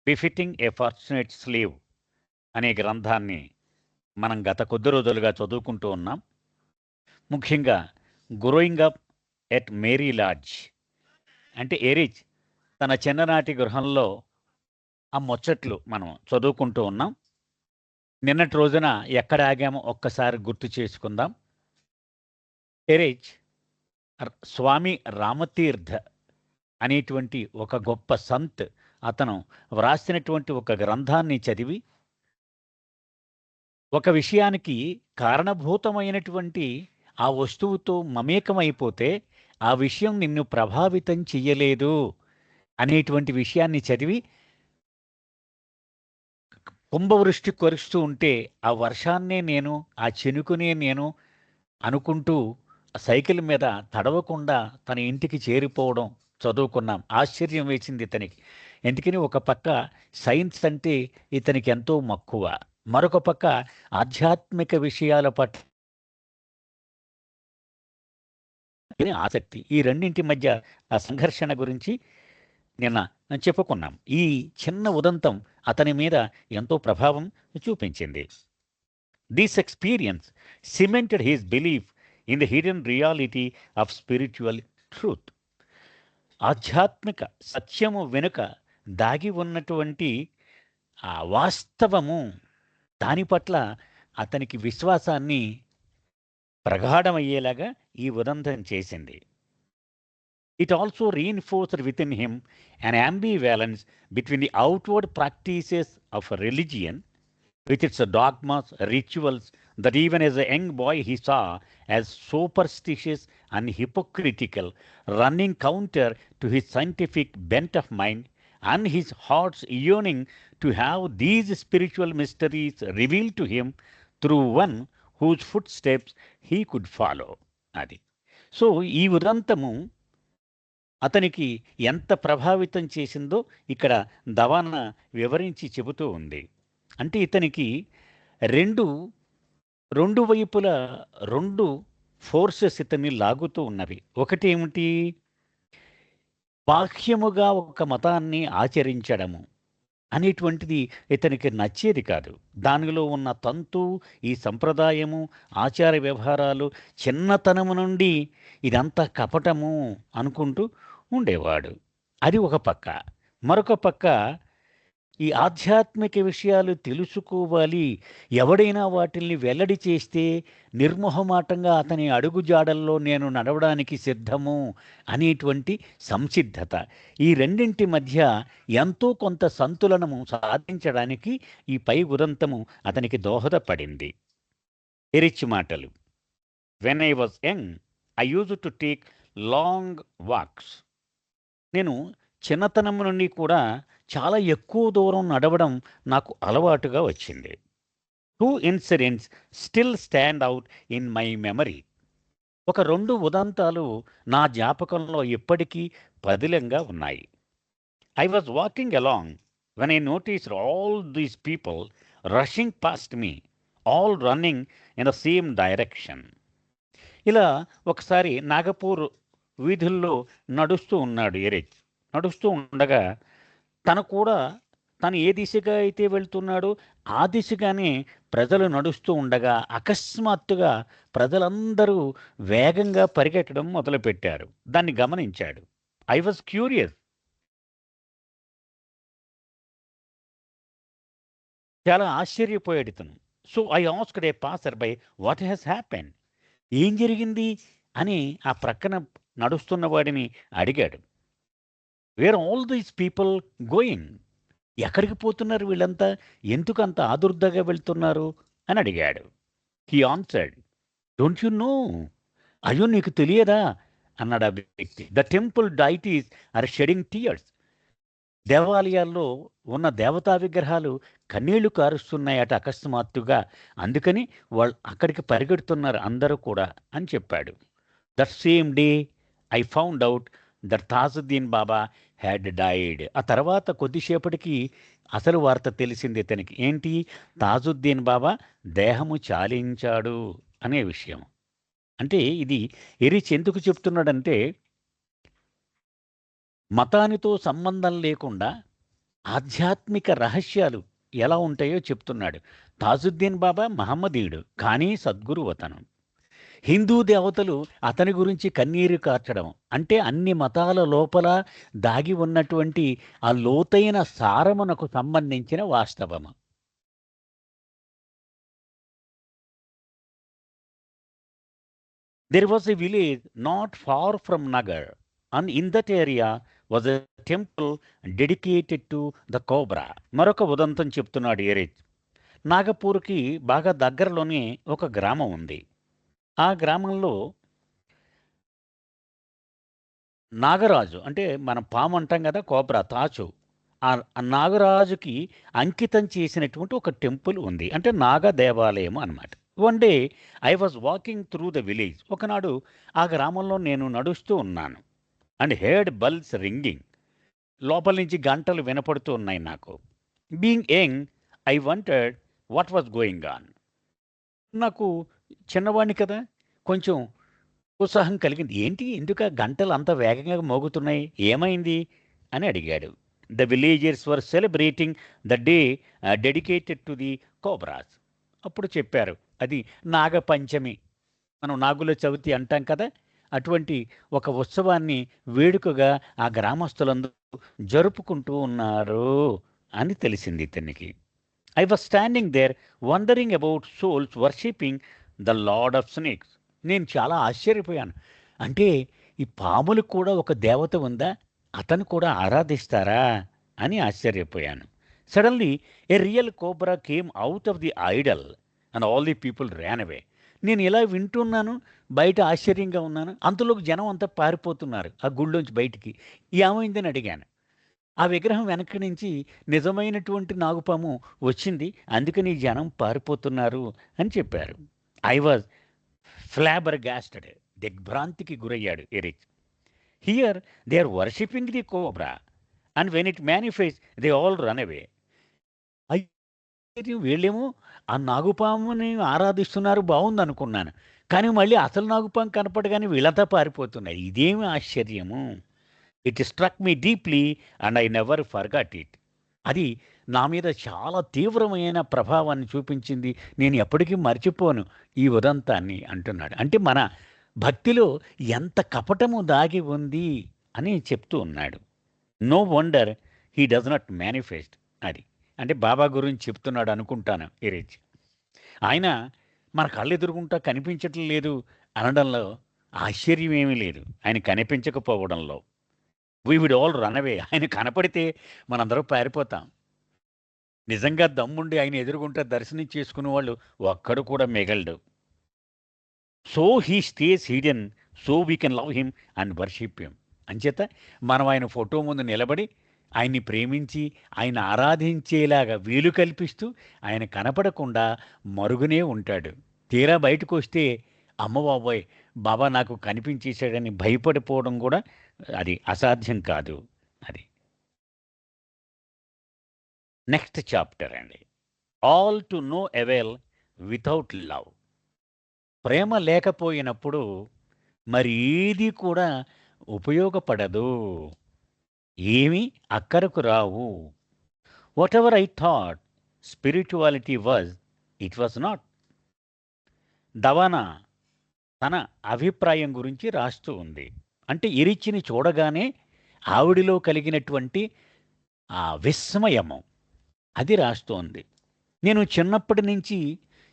Befitting ఏ fortunate slew అనే గ్రంథాన్ని మనం గత కొద్ది రోజులుగా చదువుకుంటూ ఉన్నాం. ముఖ్యంగా growing up at Mary Lodge అంటే ఎరిచ్ తన చిన్ననాటి గృహంలో ఆ ముచ్చట్లు మనం చదువుకుంటూ ఉన్నాం. నిన్నటి రోజున ఎక్కడ ఆగామో ఒక్కసారి గుర్తు చేసుకుందాం. ఎరిచ్ స్వామి రామతీర్థ అనేటువంటి ఒక గొప్ప సంత్ అతను వ్రాసినటువంటి ఒక గ్రంథాన్ని చదివి ఒక విషయానికి కారణభూతమైనటువంటి ఆ వస్తువుతో మమేకమైపోతే ఆ విషయం నిన్ను ప్రభావితం చెయ్యలేదు అనేటువంటి విషయాన్ని చదివి కుంభవృష్టి కురుస్తూ ఉంటే ఆ వర్షాన్నే నేను, ఆ చెనుకునే నేను అనుకుంటూ సైకిల్ మీద తడవకుండా తన ఇంటికి చేరిపోవడం చదువుకున్నాం. ఆశ్చర్యం వేసింది ఇతనికి. ఎందుకని ఒక పక్క సైన్స్ అంటే ఇతనికి ఎంతో మక్కువ, మరొక పక్క ఆధ్యాత్మిక విషయాల పట్ల ఆసక్తి. ఈ రెండింటి మధ్య ఆ సంఘర్షణ గురించి నిన్న చెప్పుకున్నాం. ఈ చిన్న ఉదంతం అతని మీద ఎంతో ప్రభావం చూపించింది. This experience cemented his belief in the hidden reality of spiritual truth. ఆధ్యాత్మిక సత్యము వెనుక దాగి ఉన్నటువంటి ఆ వాస్తవము, దాని పట్ల అతనికి విశ్వాసాన్ని ప్రగాఢమయ్యేలాగా ఈ ఉదంతం చేసింది. It also reinforced within him an ambivalence between the outward practices of religion, with its dogmas, rituals that even as a young boy he saw as superstitious and hypocritical, running counter to his scientific bent of mind and his heart's yearning to have these spiritual mysteries revealed to him through one whose footsteps he could follow. అది so ఈ ఉదంతము అతనికి ఎంత ప్రభావితం చేసిందో ఇక్కడ దవాన వివరించి చెబుతూ ఉంది. అంటే ఇతనికి రెండు వైపుల రెండు ఫోర్సెస్ ఇతన్ని లాగుతూ ఉన్నవి. ఒకటి ఏమిటి? బాహ్యముగా ఒక మతాన్ని ఆచరించడము అనేటువంటిది ఇతనికి నచ్చేది కాదు. దానిలో ఉన్న తంతు, ఈ సంప్రదాయము, ఆచార వ్యవహారాలు చిన్నతనము నుండి ఇదంతా కపటము అనుకుంటూ ఉండేవాడు. అది ఒక పక్క. మరొక పక్క ఈ ఆధ్యాత్మిక విషయాలు తెలుసుకోవాలి, ఎవడైనా వాటిల్ని వెల్లడి చేస్తే నిర్మోహమాటంగా అతని అడుగుజాడల్లో నేను నడవడానికి సిద్ధము అనేటువంటి సంసిద్ధత. ఈ రెండింటి మధ్య ఎంతో కొంత సంతులనము సాధించడానికి ఈ పై ఉదంతము అతనికి దోహదపడింది. ఎరిచ్ మాటలు: when I was young I use to take long walks. నేను చిన్నతనం నుండి కూడా చాలా ఎక్కువ దూరం నడవడం నాకు అలవాటుగా వచ్చింది. 2 incidents still stand out in my memory. ఒక 2 ఉదంతాలు నా జ్ఞాపకంలో ఇప్పటికీ పదిలంగా ఉన్నాయి. I was walking along when I noticed all these people rushing past me, all running in the same direction. ఇలా ఒకసారి నాగపూర్ వీధుల్లో నడుస్తూ ఉన్నాడు ఎరిచ్. నడుస్తూ ఉండగా తను ఏ దిశగా అయితే వెళ్తున్నాడో ఆ దిశగానే ప్రజలు నడుస్తూ ఉండగా అకస్మాత్తుగా ప్రజలందరూ వేగంగా పరిగెట్టడం మొదలుపెట్టారు. దాన్ని గమనించాడు. I was curious. చాలా ఆశ్చర్యపోయాడు ఇతను. So I asked a passerby what has happen. ఏం జరిగింది అని ఆ ప్రక్కన నడుస్తున్న వాడిని అడిగాడు. Where all these people going? ఎక్కడికి పోతున్నారు వీళ్ళంతా? ఎందుకు అంత ఆదుర్దాగా వెళ్తున్నారు అని అడిగాడు. He answered, don't you know? అయ్యో నీకు తెలియదా అన్నాడు ఆ వ్యక్తి. The temple deities are shedding tears. దేవాలయాల్లో ఉన్న దేవతా విగ్రహాలు కన్నీళ్లు కారుస్తున్నాయట అకస్మాత్తుగా. అందుకని వాళ్ళు అక్కడికి పరిగెడుతున్నారు అందరూ కూడా అని చెప్పాడు. That same day I found out that Tajuddin Baba had died. ఆ తర్వాత కొద్దిసేపటికి అసలు వార్త తెలిసింది ఇతనికి. ఏంటి? తాజుద్దీన్ బాబా దేహము చాలించాడు అనే విషయం. అంటే ఇది ఎరిచ్ ఎందుకు చెప్తున్నాడంటే, మతానితో సంబంధం లేకుండా ఆధ్యాత్మిక రహస్యాలు ఎలా ఉంటాయో చెప్తున్నాడు. తాజుద్దీన్ బాబా మహమ్మదీయుడు, కానీ సద్గురువు అతను. హిందూ దేవతలు అతని గురించి కన్నీరు కార్చడం అంటే అన్ని మతాల లోపల దాగి ఉన్నటువంటి ఆ లోతైన సారమునకు సంబంధించిన వాస్తవము. There was a village not far from Nagar, and in that area was a temple dedicated to the cobra. మరొక ఉదంతం చెప్తున్నాడు ఏరేజ్. నాగపూర్కి బాగా దగ్గరలోనే ఒక గ్రామం ఉంది. ఆ గ్రామంలో నాగరాజు అంటే మనం పాము అంటాం కదా, కోబ్రా తాచు. ఆ నాగరాజుకి అంకితం చేసినటువంటి ఒక టెంపుల్ ఉంది. అంటే నాగ దేవాలయం అన్నమాట. One day I was walking through the village. ఒకనాడు ఆ గ్రామంలో నేను నడుస్తూ ఉన్నాను. And heard bells ringing. లోపల నుంచి గంటలు వినపడుతూ ఉన్నాయి నాకు. Being young, I wanted what was going on. నాకు చిన్నవాడిని కదా, కొంచెం ఉత్సాహం కలిగింది. ఏంటి ఎందుకు ఆ గంటలు అంత వేగంగా మోగుతున్నాయి, ఏమైంది అని అడిగాడు. The villagers were celebrating the day dedicated to the cobras. అప్పుడు చెప్పారు, అది నాగపంచమి, మనం నాగుల చవితి అంటాం కదా, అటువంటి ఒక ఉత్సవాన్ని వేడుకగా ఆ గ్రామస్తులందరూ జరుపుకుంటూ ఉన్నారు అని తెలిసింది ఇతనికి. I was standing there wondering about souls worshipping the lord of snakes. నేను చాలా ఆశ్చర్యపోయాను. అంటే ఈ పాములకు కూడా ఒక దేవత ఉందా, అతను కూడా ఆరాధిస్తారా అని ఆశ్చర్యపోయాను. Suddenly A real cobra came out of the Idol and all the people Ryan అవే. నేను ఇలా వింటున్నాను, బయట ఆశ్చర్యంగా ఉన్నాను. అంతలోకి జనం అంతా పారిపోతున్నారు ఆ గుళ్ళోంచి బయటికి. ఏమైందని అడిగాను. ఆ విగ్రహం వెనక నుంచి నిజమైనటువంటి నాగుపాము వచ్చింది, అందుకని ఈ జనం పారిపోతున్నారు అని చెప్పారు. I was flabbergasted. దిగ్భ్రాంతికి గురయ్యాడు Eric. Here they are worshiping the cobra and when it manifest they all run away. అయితే వీళ్ళేమో ఆ నాగుపాముని ఆరాధిస్తున్నారు, బాగుందనుకున్నాను. కానీ మళ్ళీ అసలు నాగుపాము కనపడగానే వీళ్ళంతా పారిపోతున్నారు. ఇదేమి ఆశ్చర్యము! It struck me deeply and I never forgot it. అది నా మీద చాలా తీవ్రమైన ప్రభావాన్ని చూపించింది. నేను ఎప్పటికీ మర్చిపోను ఈ ఉదంతాన్ని అంటున్నాడు. అంటే మన భక్తిలో ఎంత కపటము దాగి ఉంది అని చెప్తూ ఉన్నాడు. No wonder he does not manifest. అది అంటే బాబా గురించి చెప్తున్నాడు అనుకుంటాను ఈరేజ్. ఆయన మన కళ్ళు ఎదురుగుంటా కనిపించటం లేదు అనడంలో ఆశ్చర్యం ఏమీ లేదు, ఆయన కనిపించకపోవడంలో. We would all run away. ఆయన కనపడితే మనందరం పారిపోతాం. నిజంగా దమ్ముండి ఆయన ఎదురుగుంటా దర్శనం చేసుకునే వాళ్ళు ఒక్కడు కూడా మిగలడు. So he stays hidden, so we can love him and worship him. అంచేత మనం ఆయన ఫోటో ముందు నిలబడి ఆయన్ని ప్రేమించి ఆయన ఆరాధించేలాగా వీలు కల్పిస్తూ ఆయన కనపడకుండా మరుగునే ఉంటాడు. తీరా బయటకు వస్తే అమ్మ బాబోయ్, బాబా నాకు కనిపించేశాడని భయపడిపోవడం కూడా అది అసాధ్యం కాదు. అది నెక్స్ట్ చాప్టర్ అండి. All to no avail without love. ప్రేమ లేకపోయినప్పుడు మరి ఏది కూడా ఉపయోగపడదు, ఏమీ అక్కరకు రావు. Whatever I thought spirituality was, it was not. దవానా తన అభిప్రాయం గురించి రాస్తూ ఉంది. అంటే ఇరిచిని చూడగానే ఆవిడిలో కలిగినటువంటి ఆ విస్మయము అది రాస్తోంది. నేను చిన్నప్పటి నుంచి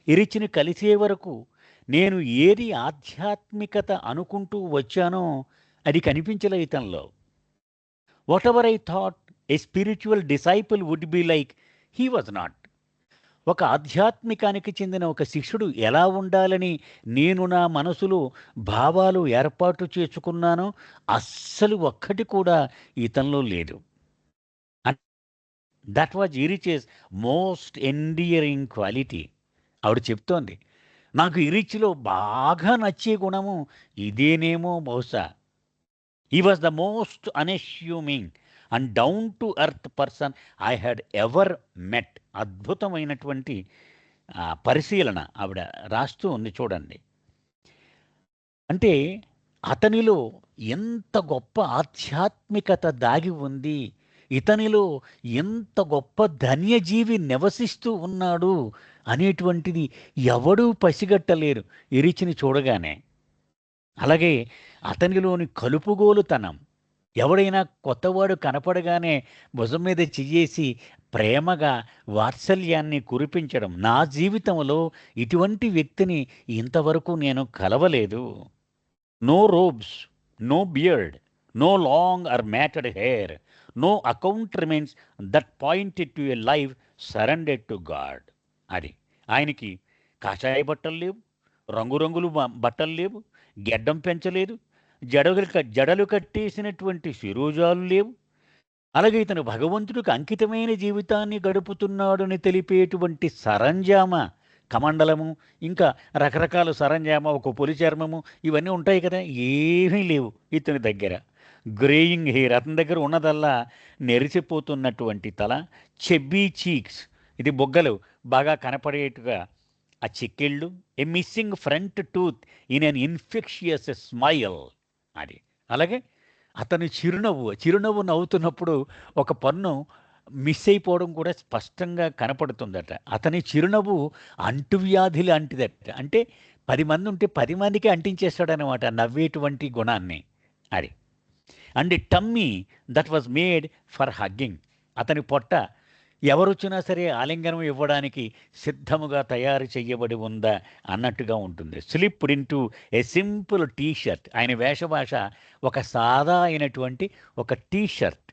ఇరిచిని కలిసే వరకు నేను ఏది ఆధ్యాత్మికత అనుకుంటూ వచ్చానో అది కనిపించలే ఇతనిలో. Whatever I thought a spiritual disciple would be like, he was not. ఒక ఆధ్యాత్మికానికి చెందిన ఒక శిష్యుడు ఎలా ఉండాలని నేను నా మనసులో భావాలు ఏర్పాటు చేసుకున్నానో అస్సలు ఒక్కటి కూడా ఇతనిలో లేదు. That was Eruch's most endearing quality. ఆవిడ చెప్తోంది, నాకు ఇరిచిలో బాగా నచ్చే గుణము ఇదేనేమో బహుశా. He was the most unassuming and down to earth person I had ever met. అద్భుతమైనటువంటి పరిశీలన ఆవిడ రాస్తూ ఉంది చూడండి. అంటే అతనిలో ఎంత గొప్ప ఆధ్యాత్మికత దాగి ఉంది, ఇతనిలో ఎంత గొప్ప ధన్యజీవి నివసిస్తూ ఉన్నాడు అనేటువంటిది ఎవడూ పసిగట్టలేరు ఎరిచిని చూడగానే. అలాగే అతనిలోని కలుపుగోలుతనం, ఎవడైనా కొత్తవాడు కనపడగానే భుజం మీద చెయ్యేసి ప్రేమగా వాత్సల్యాన్ని కురిపించడం. నా జీవితంలో ఇటువంటి వ్యక్తిని ఇంతవరకు నేను కలవలేదు. No robes, no beard, no long or matted hair, no accoutrements that pointed to a life surrendered to God. అది ఆయనకి కాషాయ బట్టలు లేవు, రంగురంగులు బట్టలు లేవు, గెడ్డం పెంచలేదు, జడలు కట్టేసినటువంటి శిరోజాలు లేవు. అలాగే ఇతను భగవంతుడికి అంకితమైన జీవితాన్ని గడుపుతున్నాడని తెలిపేటువంటి సరంజామ, కమండలము, ఇంకా రకరకాల సరంజామ, ఒక పొలి చర్మము, ఇవన్నీ ఉంటాయి కదా, ఏమీ లేవు ఇతని దగ్గర. గ్రేయింగ్ హెయిర్, అతని దగ్గర ఉన్నదల్లా నెరిసిపోతున్నటువంటి తల, చెబ్బీ చీక్స్, ఇది బొగ్గలు బాగా కనపడేట్టుగా ఆ చిక్కిళ్ళు, a missing front tooth in an infectious smile. అది అలాగే అతని చిరునవ్వు నవ్వుతున్నప్పుడు ఒక పన్ను మిస్ అయిపోవడం కూడా స్పష్టంగా కనపడుతుందట. అతని చిరునవ్వు అంటువ్యాధి లాంటిదట. అంటే 10 మంది ఉంటే 10 మందికి అంటించేస్తాడనమాట నవ్వేటువంటి గుణాన్ని. అది and tummy that was made for hugging, అతని పొట్ట ఎవరొచ్చినా సరే ఆలింగనం ఇవ్వడానికి సిద్ధముగా తయారు చేయబడి ఉందా అన్నట్టుగా ఉంటుంది. Slipped in to a simple T-shirt, ఆయన వేషభాష ఒక సాదా అయినటువంటి ఒక T-shirt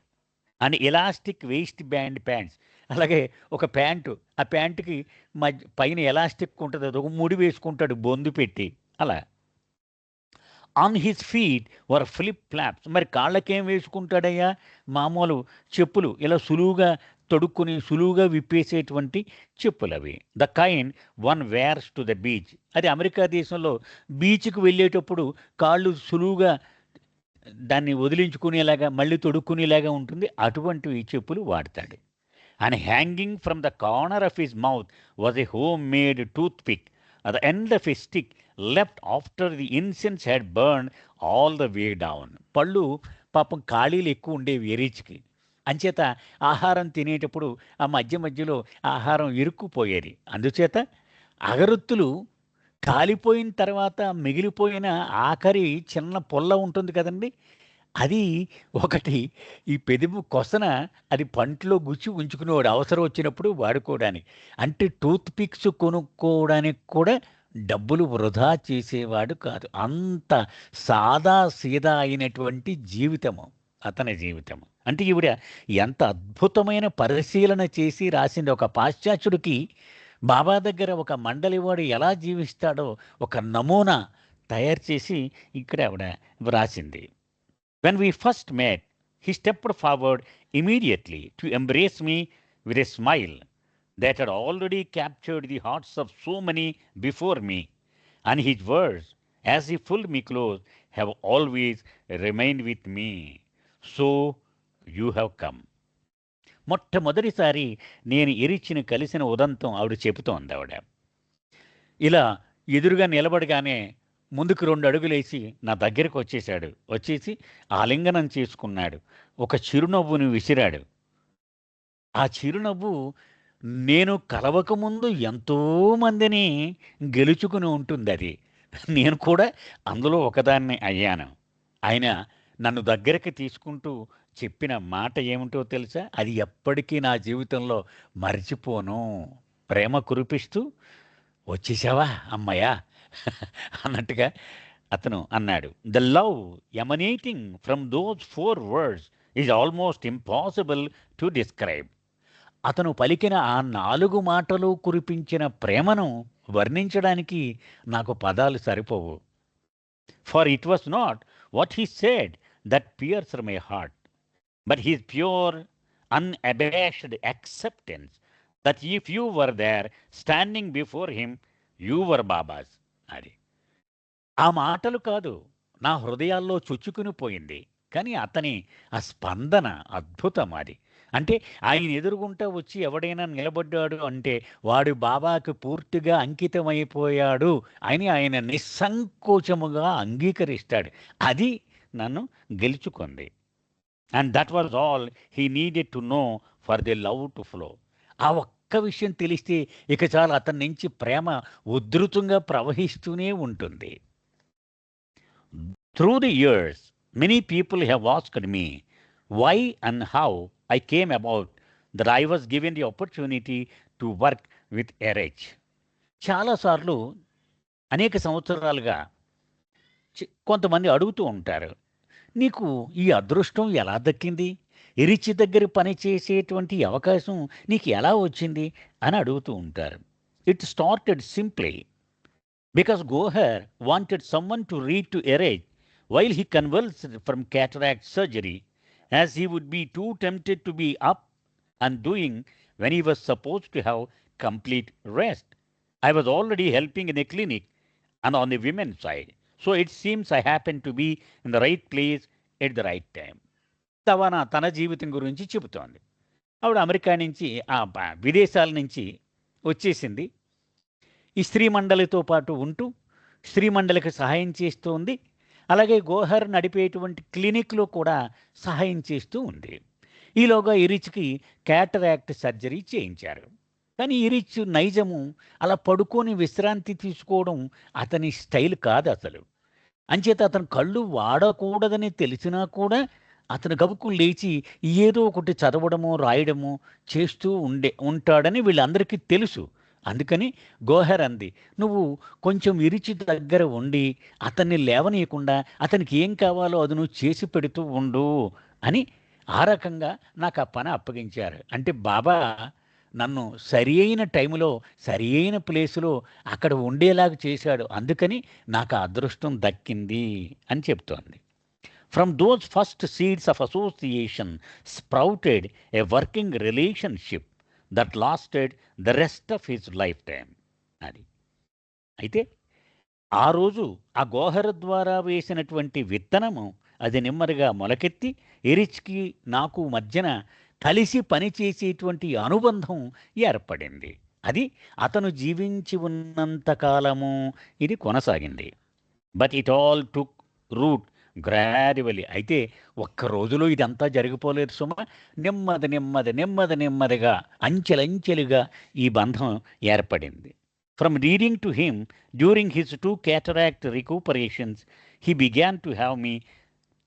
and elastic waist band pants. అలాగే ఒక ప్యాంటు, ఆ ప్యాంటుకి పైన ఎలాస్టిక్ ఉంటుంది, అది ఒక ముడి వేసుకుంటాడు బొందు పెట్టి అలా. On his feet were flip flops, మరి కాళ్ళకేం వేసుకుంటాడయ్యా, మామూలు చెప్పులు, ఇలా సులువుగా తొడుక్కుని సులువుగా విప్పేసేటువంటి చెప్పులు అవి. The kind one wears to the beach, అది అమెరికా దేశంలో బీచ్కి వెళ్ళేటప్పుడు కాళ్ళు సులువుగా దాన్ని వదిలించుకునేలాగా మళ్ళీ తొడుక్కునేలాగా ఉంటుంది, అటువంటివి చెప్పులు వాడతాడు. And hanging from the corner of his mouth was a homemade toothpick at the end of a stick left after the incense had burned all the way down. పళ్ళు పాపం ఖాళీలు ఎక్కువ ఉండేవి ఎరీచ్కి, అంచేత ఆహారం తినేటప్పుడు ఆ మధ్య మధ్యలో ఆహారం ఇరుక్కుపోయేది. అందుచేత అగరొత్తులు కాలిపోయిన తర్వాత మిగిలిపోయిన ఆఖరి చిన్న పొల్ల ఉంటుంది కదండి, అది ఒకటి ఈ పెదవు కొసన అది పంటలో గుచ్చి ఉంచుకునేవాడు అవసరం వచ్చినప్పుడు వాడుకోవడానికి. అంటే టూత్ పిక్స్ కొనుక్కోవడానికి కూడా డబ్బులు వృధా చేసేవాడు కాదు. అంత సాదా సీదా అయినటువంటి జీవితము అతని జీవితము. అంటే ఈవిడ ఎంత అద్భుతమైన పరిశీలన చేసి రాసింది. ఒక పాశ్చాత్యుడికి బాబా దగ్గర ఒక మండలివాడు ఎలా జీవిస్తాడో ఒక నమూనా తయారు చేసి ఇక్కడ ఆవిడ వ్రాసింది. When we first met, he stepped forward immediately to embrace me with a smile that had already captured the hearts of so many before me, and his words, as he pulled me close, have always remained with me. So you have come. మొట్టమొదటిసారి నేను ఎరిచిని కలిసిన ఉదంతం ఆవిడ చెబుతోంది. ఆవిడ ఇలా ఎదురుగా నిలబడగానే ముందుకు 2 అడుగులేసి నా దగ్గరకు వచ్చేసి ఆలింగనం చేసుకున్నాడు. ఒక చిరునవ్వుని విసిరాడు. ఆ చిరునవ్వు నేను కలవకముందు ఎంతోమందిని గెలుచుకుని ఉంటుంది. అది నేను కూడా అందులో ఒకదాన్ని అయ్యాను. ఆయన నన్ను దగ్గరికి తీసుకుంటూ చెప్పిన మాట ఏమిటో తెలుసా, అది ఎప్పటికీ నా జీవితంలో మర్చిపోను. ప్రేమ కురిపిస్తూ వచ్చేసావా అమ్మయ్యా అన్నట్టుగా అతను అన్నాడు. The love emanating from those 4 words is almost impossible to describe. అతను పలికిన ఆ 4 మాటలు కురిపించిన ప్రేమను వర్ణించడానికి నాకు పదాలు సరిపోవు. For it was not what he said that pierced my heart, but he's pure unabashed acceptance that if you were there standing before him, you were Baba's. అది ఆ మాటలు కాదు, నా హృదయాల్లో చొచ్చుకుని పోయింది. కానీ అతని ఆ స్పందన అద్భుతం. అది అంటే ఆయన ఎదురుగుంటా వచ్చి ఎవడైనా నిలబడ్డాడు అంటే వాడు బాబాకు పూర్తిగా అంకితమైపోయాడు అని ఆయన నిస్సంకోచముగా అంగీకరిస్తాడు. అది నన్ను గెలుచుకుంది. And that was all he needed to know for the love to flow. ఆ ఒక్క విషయం తెలిస్తే ఇక చాలు, అతని నుంచి ప్రేమ ఉధృతంగా ప్రవహిస్తూనే ఉంటుంది. Through the years many people have asked me why and how I came about that I was given the opportunity to work with Eruch. చాలాసార్లు అనేక సంవత్సరాలుగా కొంతమంది అడుగుతూ ఉంటారు, నీకు ఈ అదృష్టం ఎలా దక్కింది, ఇరిచి దగ్గర పని చేసేటువంటి అవకాశం నీకు ఎలా వచ్చింది అని అడుగుతూ ఉంటారు. It started simply because Gohar wanted someone to read to Eruch while he convalesced from cataract surgery, as he would be too tempted to be up and doing when he was supposed to have complete rest. I was already helping in a clinic and on the women's side, so it seems I happened to be in the right place at the right time. తన జీవితం గురించి చెబుతోంది. ఆవిడ America నుంచి, విదేశాల నుంచి వచ్చేసింది. ఈ స్త్రీ మండలితో పాటు ఉంటూ స్త్రీ మండలికి సహాయం చేస్తూ ఉంది. అలాగే గోహర్ నడిపేటువంటి క్లినిక్లో కూడా సహాయం చేస్తూ ఉంది. ఈలోగా ఇరిచ్కి క్యాటరాక్ట్ సర్జరీ చేయించారు. కానీ ఇరిచ్ నైజము అలా పడుకొని విశ్రాంతి తీసుకోవడం అతని స్టైల్ కాదు అసలు. అంచేత అతను కళ్ళు వాడకూడదని తెలిసినా కూడా అతను గబుక్కులు లేచి ఏదో ఒకటి చదవడము రాయడము చేస్తూ ఉంటాడని వీళ్ళందరికీ తెలుసు. అందుకని గోహర్ అంది, నువ్వు కొంచెం ఇరిచి దగ్గర ఉండి అతన్ని లేవనీయకుండా అతనికి ఏం కావాలో అది నువ్వు చేసి పెడుతూ ఉండు అని ఆ రకంగా నాకు ఆ పని అప్పగించారు. అంటే బాబా నన్ను సరి అయిన టైంలో సరి అయిన ప్లేసులో అక్కడ ఉండేలాగా చేశాడు, అందుకని నాకు ఆ అదృష్టం దక్కింది అని చెప్తోంది. From those first seeds of association sprouted A working relationship that lasted the rest of his life time. అది అయితే ఆ రోజు ఆ గోహర్ ద్వారా వేసినటువంటి విత్తనము అది నెమ్మదిగా మొలకెత్తి ఎరిచ్కి నాకు మధ్యన కలిసి పనిచేసేటువంటి అనుబంధం ఏర్పడింది. అది అతను జీవించి ఉన్నంతకాలము ఇది కొనసాగింది. But it all took root gradually. అయితే ఒక్క రోజులో ఇదంతా జరిగిపోలేదు సుమ. నెమ్మదిగా అంచెలంచెలుగా ఈ బంధం ఏర్పడింది. From reading to him during his 2 cataract recuperations, he began to have me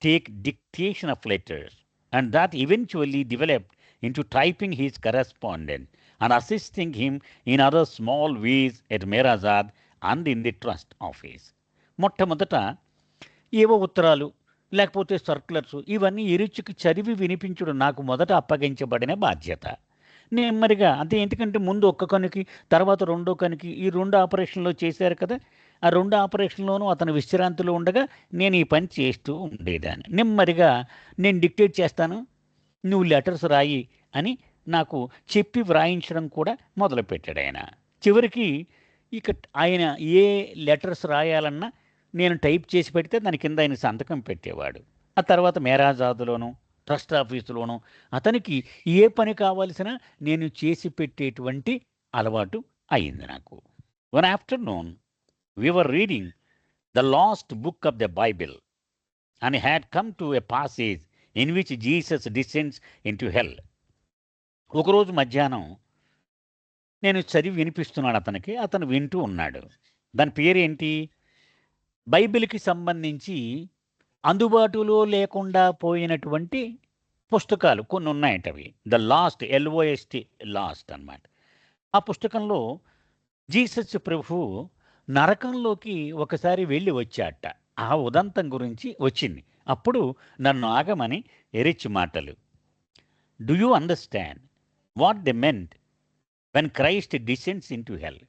take dictation of letters, and that eventually developed into typing his correspondence and assisting him in other small ways at Merazad and in the trust office. మొట్టమొదట ఏవో ఉత్తరాలు లేకపోతే circulars ఇవన్నీ ఇరుచికి చదివి వినిపించడం నాకు మొదట అప్పగించబడిన బాధ్యత. నెమ్మదిగా అంతే, ఎందుకంటే ముందు ఒక్క కనుకి తర్వాత రెండో కనుకి ఈ 2 ఆపరేషన్లో చేశారు కదా, ఆ 2 ఆపరేషన్లోనూ అతను విశ్రాంతిలో ఉండగా నేను ఈ పని చేస్తూ ఉండేదాన్ని. నెమ్మదిగా నేను డిక్టేట్ చేస్తాను, నువ్వు లెటర్స్ రాయి అని నాకు చెప్పి వ్రాయించడం కూడా మొదలుపెట్టాడు ఆయన. చివరికి ఇక ఆయన ఏ లెటర్స్ రాయాలన్నా నేను టైప్ చేసి పెడితే దాని కింద ఆయన సంతకం పెట్టేవాడు. ఆ తర్వాత మేరాజాదులోను ట్రస్ట్ ఆఫీసులోను అతనికి ఏ పని కావాల్సిన నేను చేసి పెట్టేటువంటి అలవాటు అయింది నాకు. One afternoon we were reading the last book of the Bible and had come to a passage in which Jesus descends into hell. ఒకరోజు మధ్యాహ్నం నేను చదివి వినిపిస్తున్నాడు అతనికి, అతను వింటూ ఉన్నాడు. దాని పేరేంటి? బైబిల్కి సంబంధించి అందుబాటులో లేకుండా పోయినటువంటి పుస్తకాలు కొన్ని ఉన్నాయంటవి. ద లాస్ట్, LOST, లాస్ట్ అన్నమాట. ఆ పుస్తకంలో జీసస్ ప్రభు నరకంలోకి ఒకసారి వెళ్ళి వచ్చాట. ఆ ఉదంతం గురించి వచ్చింది. అప్పుడు నన్ను ఆగమని ఎరిచి మాటలు. Do you understand what the meant when Christ డిసెండ్స్ in to hell?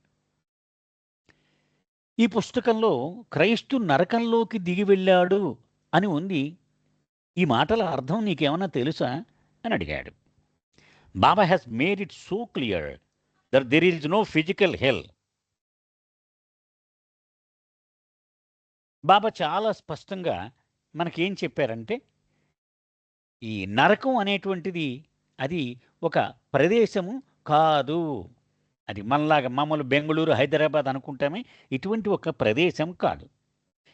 ఈ పుస్తకంలో క్రైస్తు నరకంలోకి దిగి వెళ్ళాడు అని ఉంది. ఈ మాటల అర్థం నీకేమన్నా తెలుసా అని అడిగాడు. Baba has made it so clear that there is no physical hell. Baba చాలా స్పష్టంగా మనకేం చెప్పారంటే, ఈ నరకం అనేటువంటిది అది ఒక ప్రదేశము కాదు. అది మనలాగా మామూలు బెంగళూరు, హైదరాబాద్ అనుకుంటామే, ఇటువంటి ఒక ప్రదేశం కాదు.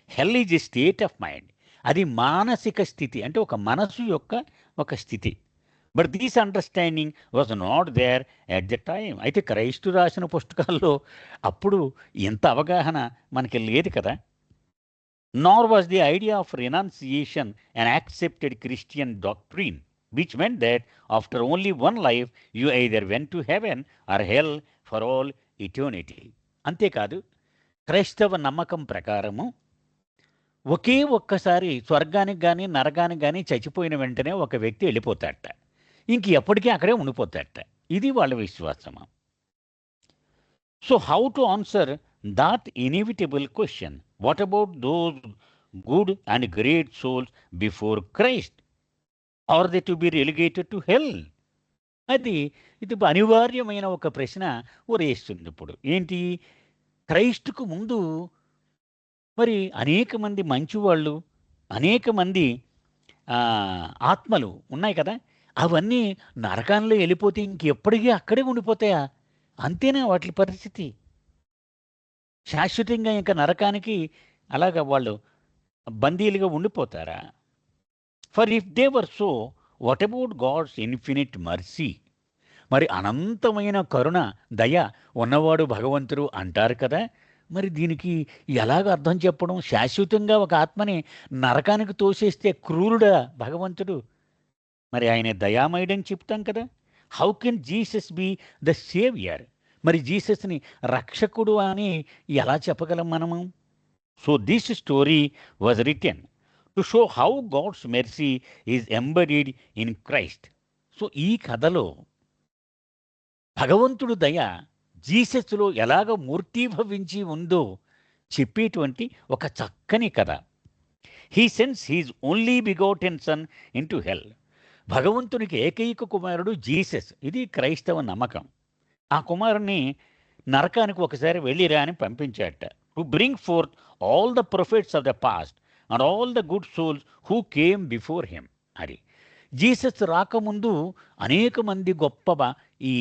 Hell is a state of mind. అది మానసిక స్థితి, అంటే ఒక మనసు యొక్క ఒక స్థితి. But these understanding was not there at the time. అయితే క్రైస్తు రాసిన పుస్తకాల్లో అప్పుడు ఇంత అవగాహన మనకి లేదు కదా. నార్ was the idea of renunciation and accepted Christian doctrine, which meant that after only one life you either went to heaven or hell for all eternity. అంతేకాదు, క్రైస్తవ నమ్మకం ప్రకారము ఒకే ఒక్కసారి స్వర్గానికి కానీ నరకానికి కానీ చచ్చిపోయిన వెంటనే ఒక వ్యక్తి వెళ్ళిపోతాడట, ఇంక ఎప్పటికీ అక్కడే ఉండిపోతాడట. ఇది వాళ్ళ విశ్వాసము. So how to answer that inevitable question? What about those good and great souls before Christ? Are they to be relegated to hell? అది ఇది అనివార్యమైన ఒక ప్రశ్న ఉదయిస్తుంది. ఇప్పుడు ఏంటి, క్రైస్తుకు ముందు మరి అనేక మంది మంచివాళ్ళు, అనేక మంది ఆత్మలు ఉన్నాయి కదా, అవన్నీ నరకాల్లో వెళ్ళిపోతే ఇంకెప్పటికీ అక్కడే ఉండిపోతాయా? అంతేనా వాటి పరిస్థితి? శాశ్వతంగా ఇంకా నరకానికి అలాగా వాళ్ళు బందీలుగా ఉండిపోతారా? For if they were so, what about God's infinite mercy? మరి అనంతమైన కరుణ, దయ ఉన్నవాడు భగవంతుడు అంటారు కదా, మరి దీనికి ఎలాగ అర్థం చెప్పడం? శాశ్వతంగా ఒక ఆత్మని నరకానికి తోసేస్తే క్రూరుడా భగవంతుడు? మరి ఆయన దయామయుడని చెప్తాం కదా. How can Jesus be the saviour? మరి జీసస్ని రక్షకుడు అని ఎలా చెప్పగలం మనము? So this story was written to show how God's mercy is embodied in Christ. So ఈ కథలో భగవంతుడు దయ జీసస్లో ఎలాగ మూర్తీభవించి ఉందో చెప్పేటువంటి ఒక చక్కని కథ. He sends his only begotten son into hell. భగవంతునికి ఏకైక కుమారుడు జీసస్, ఇది క్రైస్తవ నమ్మకం. ఆ కుమారుని నరకానికి ఒకసారి వెళ్ళిరా అని పంపించాట, to bring forth all the prophets of the past and all the good souls who came before him. అది జీసస్ రాకముందు అనేక మంది గొప్ప ఈ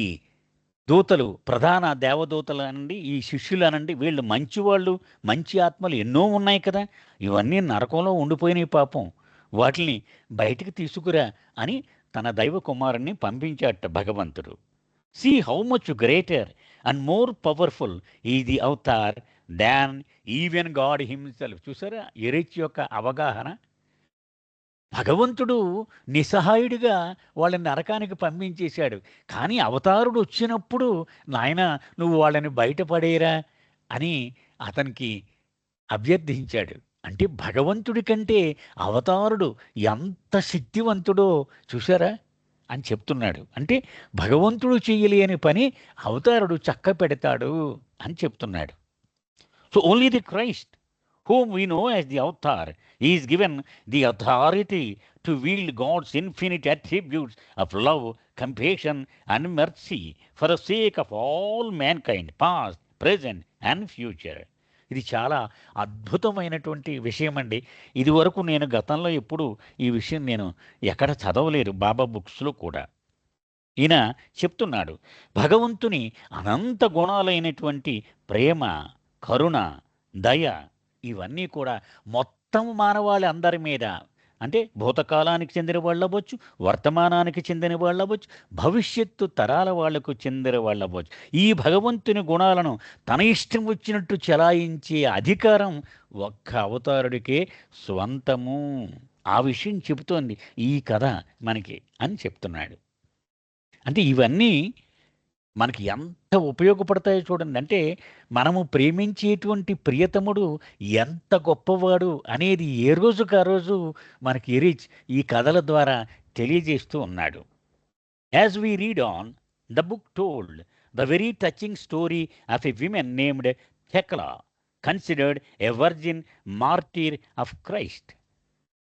దూతలు, ప్రధాన దేవదూతలు అనండి, ఈ శిష్యులు అనండి, వీళ్ళు మంచివాళ్ళు, మంచి ఆత్మలు ఎన్నో ఉన్నాయి కదా, ఇవన్నీ నరకంలో ఉండిపోయినాయి పాపం, వాటిని బయటికి తీసుకురా అని తన దైవ కుమారుణ్ణి పంపించాట భగవంతుడు. See how much greater and more powerful is the avatar than even God himself. చూసారా ఎరిచ్ యొక్క అవగాహన? భగవంతుడు నిస్సహాయుడిగా వాళ్ళని నరకానికి పంపించేశాడు, కానీ అవతారుడు వచ్చినప్పుడు నాయన నువ్వు వాళ్ళని బయటపడేరా అని అతనికి అభ్యర్థించాడు. అంటే భగవంతుడి కంటే అవతారుడు ఎంత శక్తివంతుడో చూసారా అని చెప్తున్నాడు. అంటే భగవంతుడు చేయలేని పని అవతారుడు చక్క పెడతాడు అని చెప్తున్నాడు. So only the Christ whom we know as the avatar is given the authority to wield God's infinite attributes of love, compassion and mercy for the sake of all mankind, past, present and future. ఇది చాలా అద్భుతమైనటువంటి విషయం అండి. ఇదివరకు నేను గతంలో ఎప్పుడు ఈ విషయం నేను ఎక్కడ చదవలేదు, బాబా బుక్స్లో కూడా. ఈయన చెప్తున్నాడు భగవంతుని అనంత గుణాలైనటువంటి ప్రేమ, కరుణ, దయ ఇవన్నీ కూడా మొత్తం మానవాళి అందరి మీద, అంటే భూతకాలానికి చెందిన వాళ్ళు అవ్వచ్చు, వర్తమానానికి చెందిన వాళ్ళు అవ్వచ్చు, భవిష్యత్తు తరాల వాళ్లకు చెందిన వాళ్ళు అవ్వచ్చు, ఈ భగవంతుని గుణాలను తన ఇష్టం వచ్చినట్టు చెలాయించే అధికారం ఒక్క అవతారుడికే స్వంతము. ఆ విషయం చెబుతోంది ఈ కథ మనకి అని చెప్తున్నాడు. అంటే ఇవన్నీ మనకి ఎంత ఉపయోగపడతాయో చూడండి. అంటే మనము ప్రేమించేటువంటి ప్రియతముడు ఎంత గొప్పవాడు అనేది ఏ రోజుకు ఆ రోజు మనకి ఎరిచ్ ఈ కథల ద్వారా తెలియజేస్తూ ఉన్నాడు. As we read on, the book told the very touching story of a women named Thecla, considered a virgin martyr of Christ.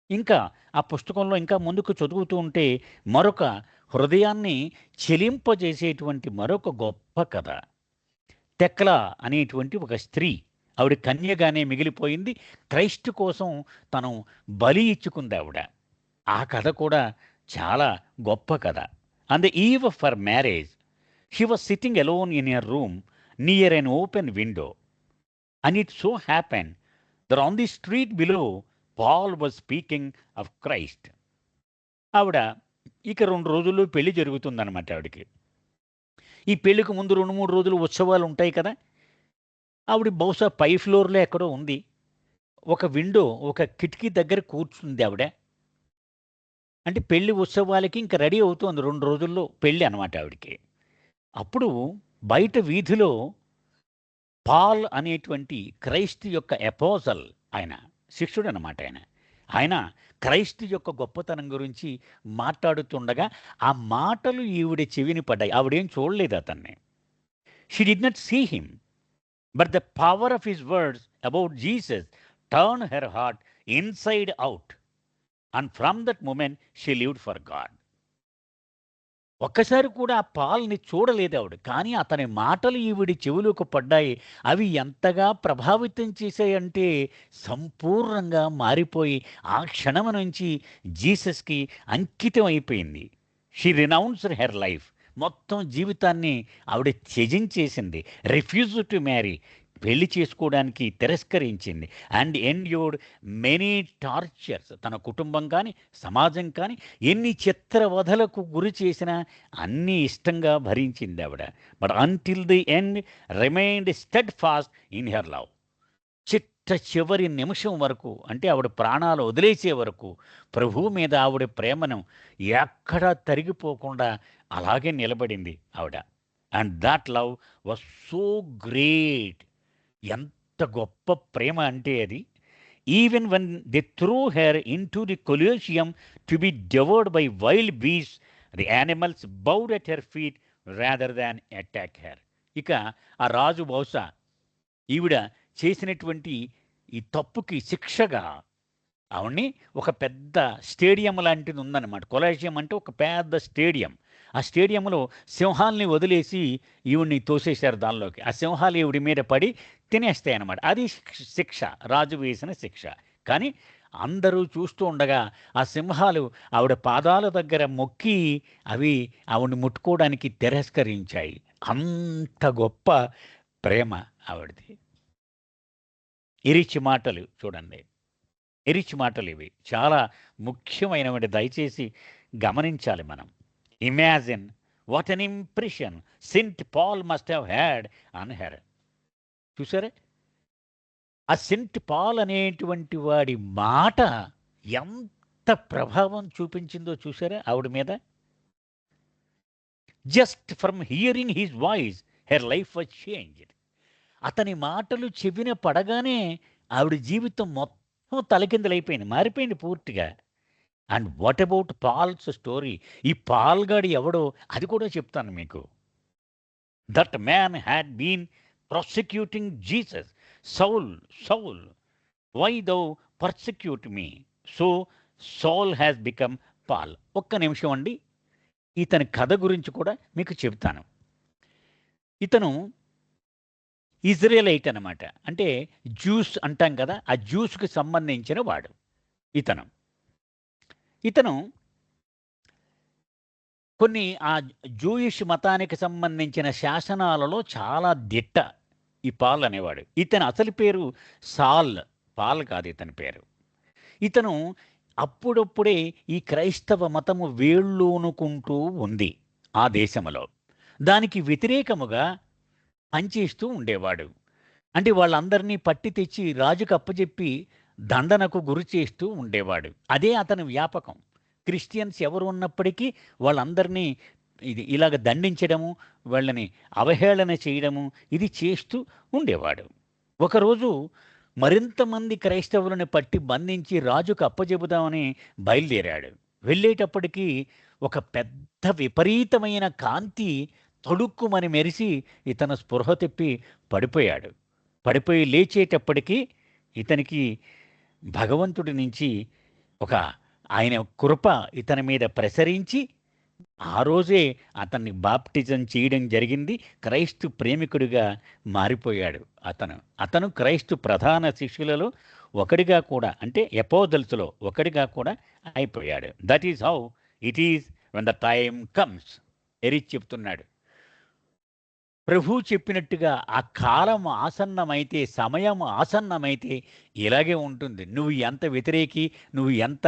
ఇంకా ఆ పుస్తకంలో ఇంకా ముందుకు చదువుతూ ఉంటే మరొక హృదయాన్ని చెలింపజేసేటువంటి మరొక గొప్ప కథ. తెక్లా అనేటువంటి ఒక స్త్రీ, ఆవిడ కన్యగానే మిగిలిపోయింది, క్రైస్తు కోసం తను బలి ఇచ్చుకుంది ఆవిడ. ఆ కథ కూడా చాలా గొప్ప కథ. On the eve of her marriage she was sitting alone in a room near an open window, and it so happened that on the street below Paul was speaking of Christ. ఆవిడ ఇక 2 రోజుల్లో పెళ్లి జరుగుతుందన్నమాట ఆవిడకి. ఈ పెళ్ళికి ముందు 2, 3 రోజులు ఉత్సవాలు ఉంటాయి కదా! ఆవిడ బహుశా పై ఫ్లోర్‌లో ఎక్కడో ఉంది. ఒక విండో, ఒక కిటికీ దగ్గర కూర్చుంది ఆవిడ. అంటే పెళ్లి ఉత్సవాలకి ఇంక రెడీ అవుతోంది. 2 రోజుల్లో పెళ్లి అనమాట ఆవిడకి. అప్పుడు బయట వీధిలో పాల్ అనేటువంటి క్రైస్తు యొక్క అపోజల్, ఆయన శిష్యుడనమాట ఆయన. ఆయన క్రైస్తు యొక్క గొప్పతనం గురించి మాట్లాడుతుండగా ఆ మాటలు ఈవిడ చెవిని పడ్డాయి. ఆవిడేం చూడలేదు అతన్ని. She did not see him. But the power of his words about Jesus turn her heart inside out. And from that moment she lived for God. ఒక్కసారి కూడా ఆ పాల్ని చూడలేదు ఆవిడ. కానీ అతని మాటలు ఈవిడి చెవులకు పడ్డాయి. అవి ఎంతగా ప్రభావితం చేశాయంటే సంపూర్ణంగా మారిపోయి ఆ క్షణం నుంచి జీసస్‌కి అంకితం అయిపోయింది. She renounced her life. మొత్తం జీవితాన్ని ఆవిడ త్యజించేసింది. Refused to marry. పెళ్లి చేసుకోవడానికి తిరస్కరించింది. And endured many tortures. తన కుటుంబం కానీ, సమాజం కానీ ఎన్ని చిత్రవధలకు గురి చేసినా అన్నీ ఇష్టంగా భరించింది ఆవిడ. But until the end remained steadfast in her love. చిట్ట చివరి నిమిషం వరకు, అంటే ఆవిడ ప్రాణాలు వదిలేసే వరకు ప్రభువు మీద ఆవిడ ప్రేమను ఎక్కడా తరిగిపోకుండా అలాగే నిలబడింది ఆవిడ. And that love was so great. ఎంత గొప్ప ప్రేమ అంటే అది. Even when they threw her into the colosseum to be devoured by wild beast, the animals bowed at her feet rather than attack her. ఇక ఆ రాజు బహుశా ఈవిడ చేసినటువంటి ఈ తప్పుకి శిక్షగా ఆవిడ్ని ఒక పెద్ద స్టేడియం లాంటిది ఉందన్నమాట. కొలాసియం అంటే ఒక పెద్ద స్టేడియం. ఆ స్టేడియంలో సింహాల్ని వదిలేసి ఈవిడ్ని తోసేశారు దానిలోకి. ఆ సింహాలు ఈవిడి మీద పడి తినేస్తాయన్నమాట. అది శిక్ష, రాజు వేసిన శిక్ష. కానీ అందరూ చూస్తూ ఉండగా ఆ సింహాలు ఆవిడ పాదాల దగ్గర మొక్కి అవి ఆవిడ్ని ముట్టుకోవడానికి తిరస్కరించాయి. అంత గొప్ప ప్రేమ ఆవిడది. ఇరిచి మాటలు చూడండి. ఇరిచి మాటలు ఇవి చాలా ముఖ్యమైనవి. దయచేసి గమనించాలి మనం. Imagine what an impression saint Paul must have had on her. చూసారా, ఆ సెయింట్ పాల్ అనేటువంటి వాడి మాట ఎంత ప్రభావం చూపించిందో చూసారా ఆవిడ మీద. Just from hearing his voice her life was changed. అతని మాటలు చెవిన పడగానే ఆవిడ జీవితం మొత్తం తలకిందులైపోయింది, మారిపోయింది పూర్తిగా. And what about Paul's story? ఈ పాల్ గాడు ఎవడో అది కూడా చెప్తాను మీకు. That man had been prosecuting Jesus. Saul, Saul, why thou persecute me? So Saul has become Paul. ఒక్క నిమిషం అండి, ఇతని కథ గురించి కూడా మీకు చెప్తాను. ఇతను ఇజ్రాయెలైట్ అనమాట. అంటే జ్యూస్ అంటాం కదా, ఆ జ్యూస్కి సంబంధించిన వాడు ఇతను. ఇతను కొన్ని ఆ జూయిష్ మతానికి సంబంధించిన శాసనాలలో చాలా దిట్ట ఈ పాల్ అనేవాడు. ఇతని అసలు పేరు సాల్. పాల్ కాదు ఇతని పేరు. ఇతను అప్పుడప్పుడే ఈ క్రైస్తవ మతము వేళ్ళూనుకుంటూ ఉంది ఆ దేశంలో. దానికి వ్యతిరేకముగా పనిచేస్తూ ఉండేవాడు. అంటే వాళ్ళందరినీ పట్టి తెచ్చి రాజుకు అప్పజెప్పి దండనకు గురి చేస్తూ ఉండేవాడు. అదే అతని వ్యాపకం. క్రిస్టియన్స్ ఎవరు ఉన్నప్పటికీ వాళ్ళందరినీ ఇలాగ దండించడము, వాళ్ళని అవహేళన చేయడము ఇది చేస్తూ ఉండేవాడు. ఒకరోజు మరింతమంది క్రైస్తవులను పట్టి బంధించి రాజుకు అప్పజెబుదామని బయలుదేరాడు. వెళ్ళేటప్పటికీ ఒక పెద్ద విపరీతమైన కాంతి తొడుక్కుమని మెరిసి ఇతను స్పృహ తెప్పి పడిపోయాడు. పడిపోయి లేచేటప్పటికీ ఇతనికి భగవంతుడి నుంచి ఒక ఆయన కృప ఇతని మీద ప్రసరించి ఆ రోజే అతన్ని బాప్టిజం చేయడం జరిగింది. క్రైస్తు ప్రేమికుడిగా మారిపోయాడు అతను క్రైస్తు ప్రధాన శిష్యులలో ఒకడిగా కూడా, అంటే అపోస్తలులో ఒకడిగా కూడా అయిపోయాడు. That is how it is when the time comes. Erich చెప్తున్నాడు. ప్రభువు చెప్పినట్టుగా ఆ కాలం ఆసన్నమైతే, సమయం ఆసన్నమైతే ఇలాగే ఉంటుంది. నువ్వు ఎంత వ్యతిరేకి, నువ్వు ఎంత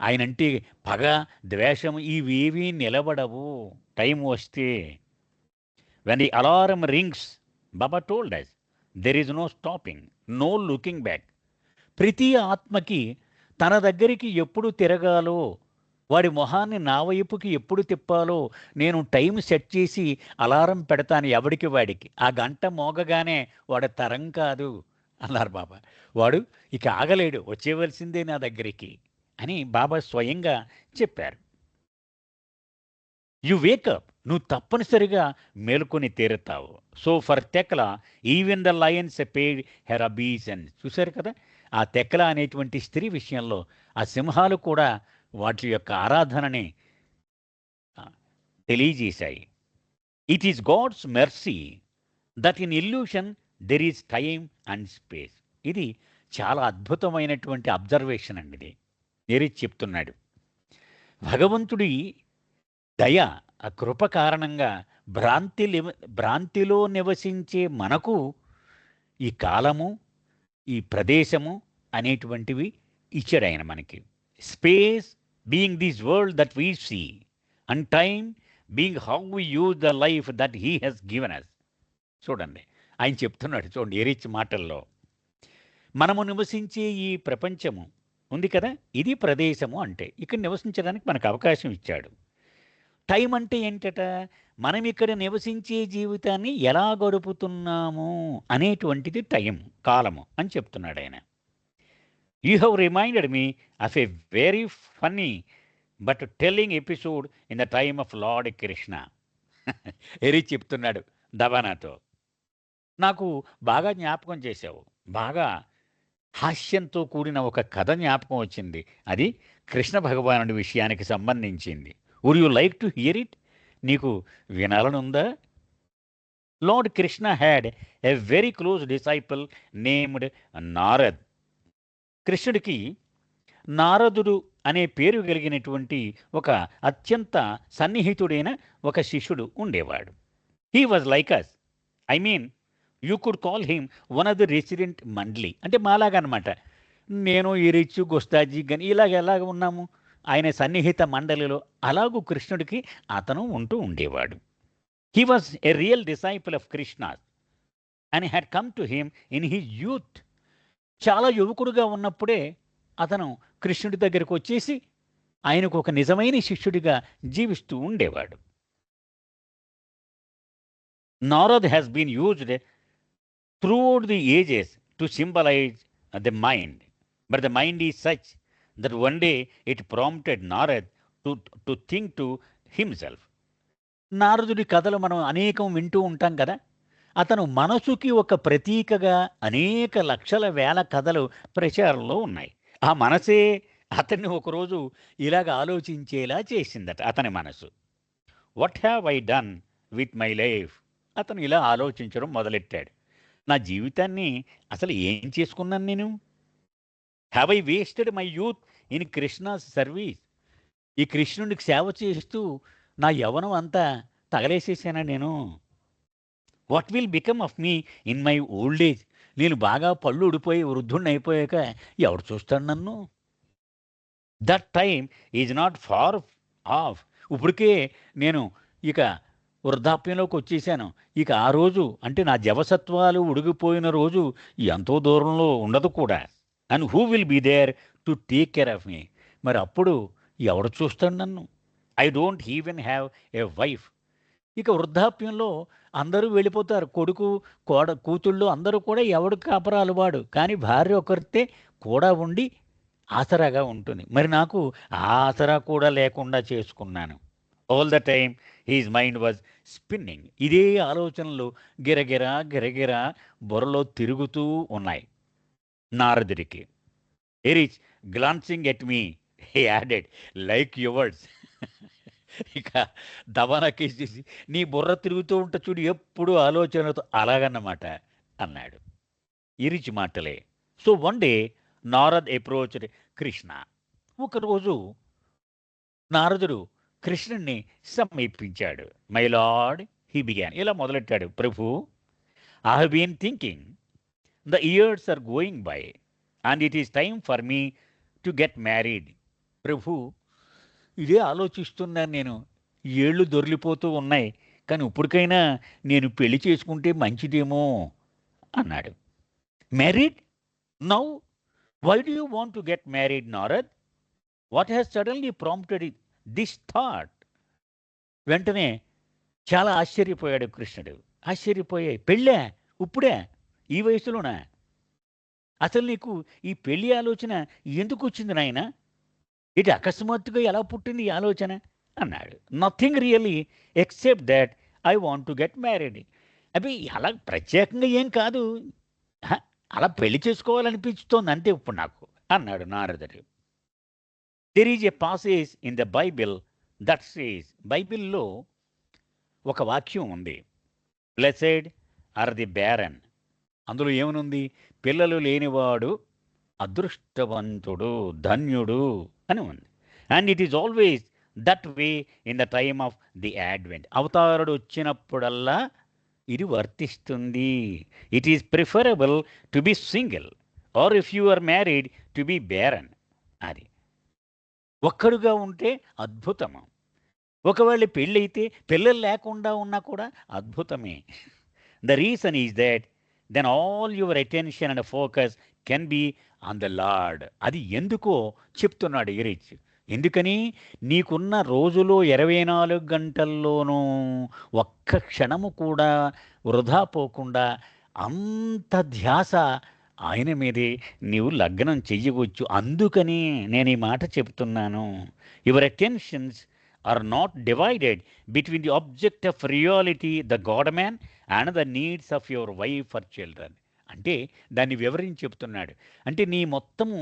ఆయనంటే పగ, ద్వేషం ఇవేవీ నిలబడవు టైం వస్తే. When the alarm rings, Baba told us, there is no stopping, no looking back. ప్రతి ఆత్మకి తన దగ్గరికి ఎప్పుడు తిరగాలో, వాడి మొహాన్ని నా వైపుకి ఎప్పుడు తిప్పాలో నేను టైం సెట్ చేసి అలారం పెడతాను ఎవడికి వాడికి. ఆ గంట మోగగానే వాడు తరం కాదు అన్నారు బాబా. వాడు ఇక ఆగలేడు, వచ్చేవలసిందే నా దగ్గరికి అని బాబా స్వయంగా చెప్పారు. యు వేకప్, నువ్వు తప్పనిసరిగా మేలుకొని తీరుతావు. So for Thecla even the lions paid her obeisance. చూశారు కదా, ఆ తెక్ల అనేటువంటి స్త్రీ విషయంలో ఆ సింహాలు కూడా వాటి యొక్క ఆరాధనని ఆ, తెలియజేశాయి. It is God's mercy that in illusion there is time and space. ఇది చాలా అద్భుతమైనటువంటి అబ్జర్వేషన్ అండి. ఇది నేరే చెప్తున్నాడు. భగవంతుడి దయ, ఆ కృప కారణంగా భ్రాంతిలో నివసించే మనకు ఈ కాలము, ఈ ప్రదేశము అనేటువంటివి ఇచ్చాడు ఆయన మనకి. Space being this world that we see, and time being how we use the life that he has given us. చూడండి, ఆయన చెప్తున్నాడు చూడండి ఏరిచ్ మాటల్లో, మనము నివసించే ఈ ప్రపంచము ఉంది కదా, ఇది ప్రదేశము. అంటే ఇక్కడ నివసించడానికి మనకు అవకాశం ఇచ్చాడు. టైం అంటే ఏంటట, మనం ఇక్కడ నివసించే జీవితాన్ని ఎలా గడుపుతున్నాము అనేటువంటిది టైం, కాలము అని చెప్తున్నాడు ఆయన. You have reminded me of a very funny but telling episode in the time of Lord Krishna. Eruch చెప్తున్నాడు దవానాతో, నాకు బాగా జ్ఞాపకం చేశావు, బాగా హాస్యంతో కూడిన ఒక కథ జ్ఞాపకం వచ్చింది. అది కృష్ణ భగవానుడి విషయానికి సంబంధించింది. Would you like to hear it? నీకు వినాలనుందా? Lord Krishna had a very close disciple named Narad. కృష్ణుడికి నారదుడు అనే పేరు కలిగినటువంటి ఒక అత్యంత సన్నిహితుడైన ఒక శిష్యుడు ఉండేవాడు. He was like us, I mean you could call him one of the resident mandali. అంటే మాలాగనమాట. నేను ఈ రిచ్ గుస్తాజీ గని ఎలాగ ఉన్నాము ఆయన సన్నిహిత మండలిలో. అలాగూ కృష్ణుడికి అతను ఉంటూ ఉండేవాడు. He was a real disciple of Krishna and had come to him in his youth. చాలా యువకుడుగా ఉన్నప్పుడే అతను కృష్ణుడి దగ్గరకు వచ్చేసి ఆయనకు ఒక నిజమైన శిష్యుడిగా జీవిస్తూ ఉండేవాడు. Narad has been used throughout the ages to symbolize the mind. But the mind is such that one day it prompted Narad to think to himself. నారదుడి కథలు మనం అనేకం వింటూ ఉంటాం కదా. అతను మనసుకి ఒక ప్రతీకగా అనేక లక్షల వేల కథలు ప్రచారంలో ఉన్నాయి. ఆ మనసే అతన్ని ఒకరోజు ఇలాగ ఆలోచించేలా చేసిందట అతని మనసు. What have I done with my life? అతను ఇలా ఆలోచించడం మొదలెట్టాడు. నా జీవితాన్ని అసలు ఏం చేసుకున్నాను నేను? Have I wasted my youth in Krishna's service? ఈ కృష్ణుడికి సేవ చేస్తూ నా యవ్వనం అంతా తగలేసేసానా నేను? What will become of me in my old age? నేను బాగా పళ్ళు ఊడిపోయి వృద్ధుణ్ణి అయిపోయాక ఎవడు చూస్తాడు నన్ను? That time is not far off. ఇప్పటికే నేను ఇక వృద్ధాప్యంలోకి వచ్చేసాను. ఇక ఆ రోజు అంటే నా జవసత్వాలు ఉడిగిపోయిన రోజు ఎంతో దూరంలో ఉండదు కూడా. And who will be there to take care of me? మరి అప్పుడు ఎవడు చూస్తాడు నన్ను? I don't even have a wife. ఇక వృద్ధాప్యంలో అందరూ వెళ్ళిపోతారు. కొడుకు, కూతుళ్ళు అందరూ కూడా ఎవడు కాపరాలు వాడు. కానీ భార్య ఒకరితే కూడా ఉండి ఆసరాగా ఉంటుంది. మరి నాకు ఆ ఆసరా కూడా లేకుండా చేసుకున్నాను. All the time his mind was spinning. ఇదే ఆలోచనలు గిరగిరా గిరగిరా బుర్రలో తిరుగుతూ ఉన్నాయి నారదుడికి. Eruch glancing at me he added like yours. ఇక దవానాకి చేసి నీ బుర్ర తిరుగుతూ ఉంటే చూడు ఎప్పుడు ఆలోచనతో, అలాగన్నమాట అన్నాడు. ఇరిచి మాటలే. So one day Narad approached Krishna. ఒకరోజు నారదుడు కృష్ణుణ్ణి సమీపించాడు. My lord, he began. ఇలా మొదలెట్టాడు. ప్రభు, I have been thinking, the years are going by and it is time for me to get married. ప్రభు, ఇదే ఆలోచిస్తున్నాను నేను. ఏళ్ళు దొర్లిపోతూ ఉన్నాయి, కానీ ఇప్పటికైనా నేను పెళ్లి చేసుకుంటే మంచిదేమో అన్నాడు. Married now? Why do you want to get married, Narad? What has suddenly prompted this thought? వెంటనే చాలా ఆశ్చర్యపోయాడు కృష్ణుడు. ఆశ్చర్యపోయాయి. పెళ్ళా? ఇప్పుడే? ఈ వయసులోనా? అసలు నీకు ఈ పెళ్లి ఆలోచన ఎందుకు వచ్చింది నాయన? ఇది అకస్మాత్తుగా ఎలా పుట్టింది ఈ ఆలోచన అన్నాడు. Nothing really except that I want to get married. అవి అలా ప్రత్యేకంగా ఏం కాదు, హ, అలా పెళ్లి చేసుకోవాలనిపించుతోంది అంతే ఇప్పుడు నాకు అన్నాడు నారదుడు. There is a passage in the Bible that says, బైబిల్లో ఒక వాక్యం ఉంది, బ్లెసెడ్ ఆర్ ది బ్యారన్. అందులో ఏమనుంది? పిల్లలు లేనివాడు అదృష్టవంతుడు, ధన్యుడు అని ఉంది. And it is always that way in the time of the advent. అవతారుడు వచ్చినప్పుడల్లా ఇది వర్తిస్తుంది. It is preferable to be single or if you are married to be barren. అది ఒక్కడుగా ఉంటే అద్భుతము, ఒకవేళ పెళ్ళైతే పిల్లలు లేకుండా ఉన్నా కూడా అద్భుతమే. The reason is that then all your attention and focus can be on the lord. అది ఎందుకో చెప్తున్నాడు ఇరిచ్. ఎందుకని? నీకున్న రోజులో 24 గంటల్లోనూ ఒక్క క్షణము కూడా వృధా పోకుండా అంత ధ్యాస ఆయన మీదే నీవు లగ్నం చెయ్యవచ్చు. అందుకని నేను ఈ మాట చెప్తున్నాను. Your attentions are not divided between the object of reality, the God man, and the needs of your wife or children. అంటే దాన్ని వివరించి చెప్తున్నాడు. అంటే నీ మొత్తము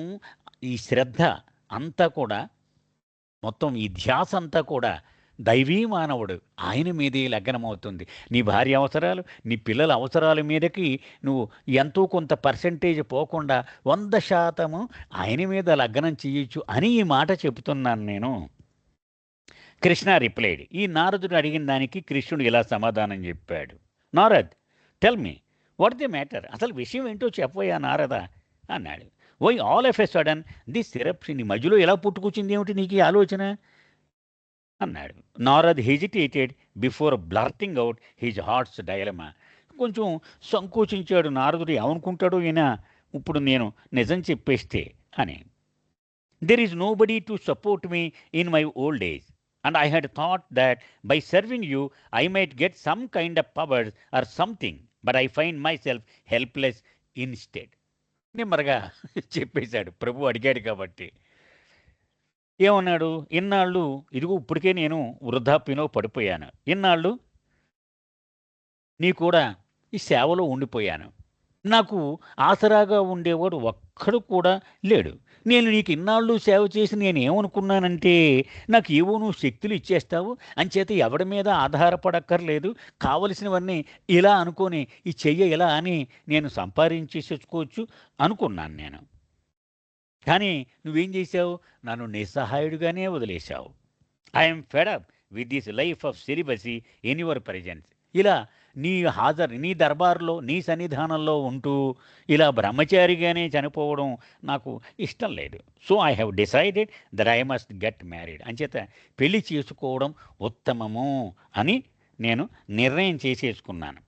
ఈ శ్రద్ధ అంతా కూడా, మొత్తం ఈ ధ్యాస అంతా కూడా దైవీ మానవుడు ఆయన మీదే లగ్నమవుతుంది. నీ భార్య అవసరాలు, నీ పిల్లల అవసరాల మీదకి నువ్వు ఎంతో కొంత పర్సెంటేజ్ పోకుండా 100% ఆయన మీద లగ్నం చేయొచ్చు అని ఈ మాట చెబుతున్నాను నేను. కృష్ణ రిప్లైడ్. ఈ నారదుడు అడిగిన దానికి కృష్ణుడు ఇలా సమాధానం చెప్పాడు. Narad, tell me what the matter. అసలు విషయం ఏంటో చెప్పోయా నారద అన్నాడు. Why all of a sudden this eruption, నీ మధ్యలో ఎలా పుట్టుకొచ్చింది ఏమిటి నీకు ఈ ఆలోచన అన్నాడు. Narad hesitated before blurting out his heart's dilemma. కొంచెం సంకోచించాడు నారదుడు. ఏమనుకుంటాడో ఈయన ఇప్పుడు నేను నిజం చెప్పేస్తే అని. There is nobody to support me in my old age and I had thought that by serving you I might get some kind of powers or something, but I find myself helpless instead. నిమ్మరగా చెప్పేశాడు. ప్రభు అడిగాడు కాబట్టి. ఏమన్నాడు? ఇన్నాళ్ళు ఇదిగో ఇప్పటికే నేను వృద్ధాప్యంలో పడిపోయాను, ఇన్నాళ్ళు నీ కూడా ఈ సేవలో ఉండిపోయాను, నాకు ఆసరాగా ఉండేవాడు ఒక్కడు కూడా లేడు. నేను నీకు ఇన్నాళ్ళు సేవ చేసి నేనేమనుకున్నానంటే నాకు ఏవో నువ్వు శక్తులు ఇచ్చేస్తావు, అంచేత ఎవడి మీద ఆధారపడక్కర్లేదు, కావలసినవన్నీ ఇలా అనుకొని ఈ చెయ్య ఇలా అని నేను సంపాదించేసుకోవచ్చు అనుకున్నాను నేను. కానీ నువ్వేం చేశావు? నన్ను నిస్సహాయుడిగానే వదిలేశావు. I'm fed up with this life of celibacy in your presence. ఇలా నీ దర్బార్లో నీ సన్నిధానంలో ఉంటూ ఇలా బ్రహ్మచారిగానే చనిపోవడం నాకు ఇష్టం లేదు. So I have decided that I must get married. అంచేత పెళ్లి చేసుకోవడం ఉత్తమము అని నేను నిర్ణయం చేసేసుకున్నాను.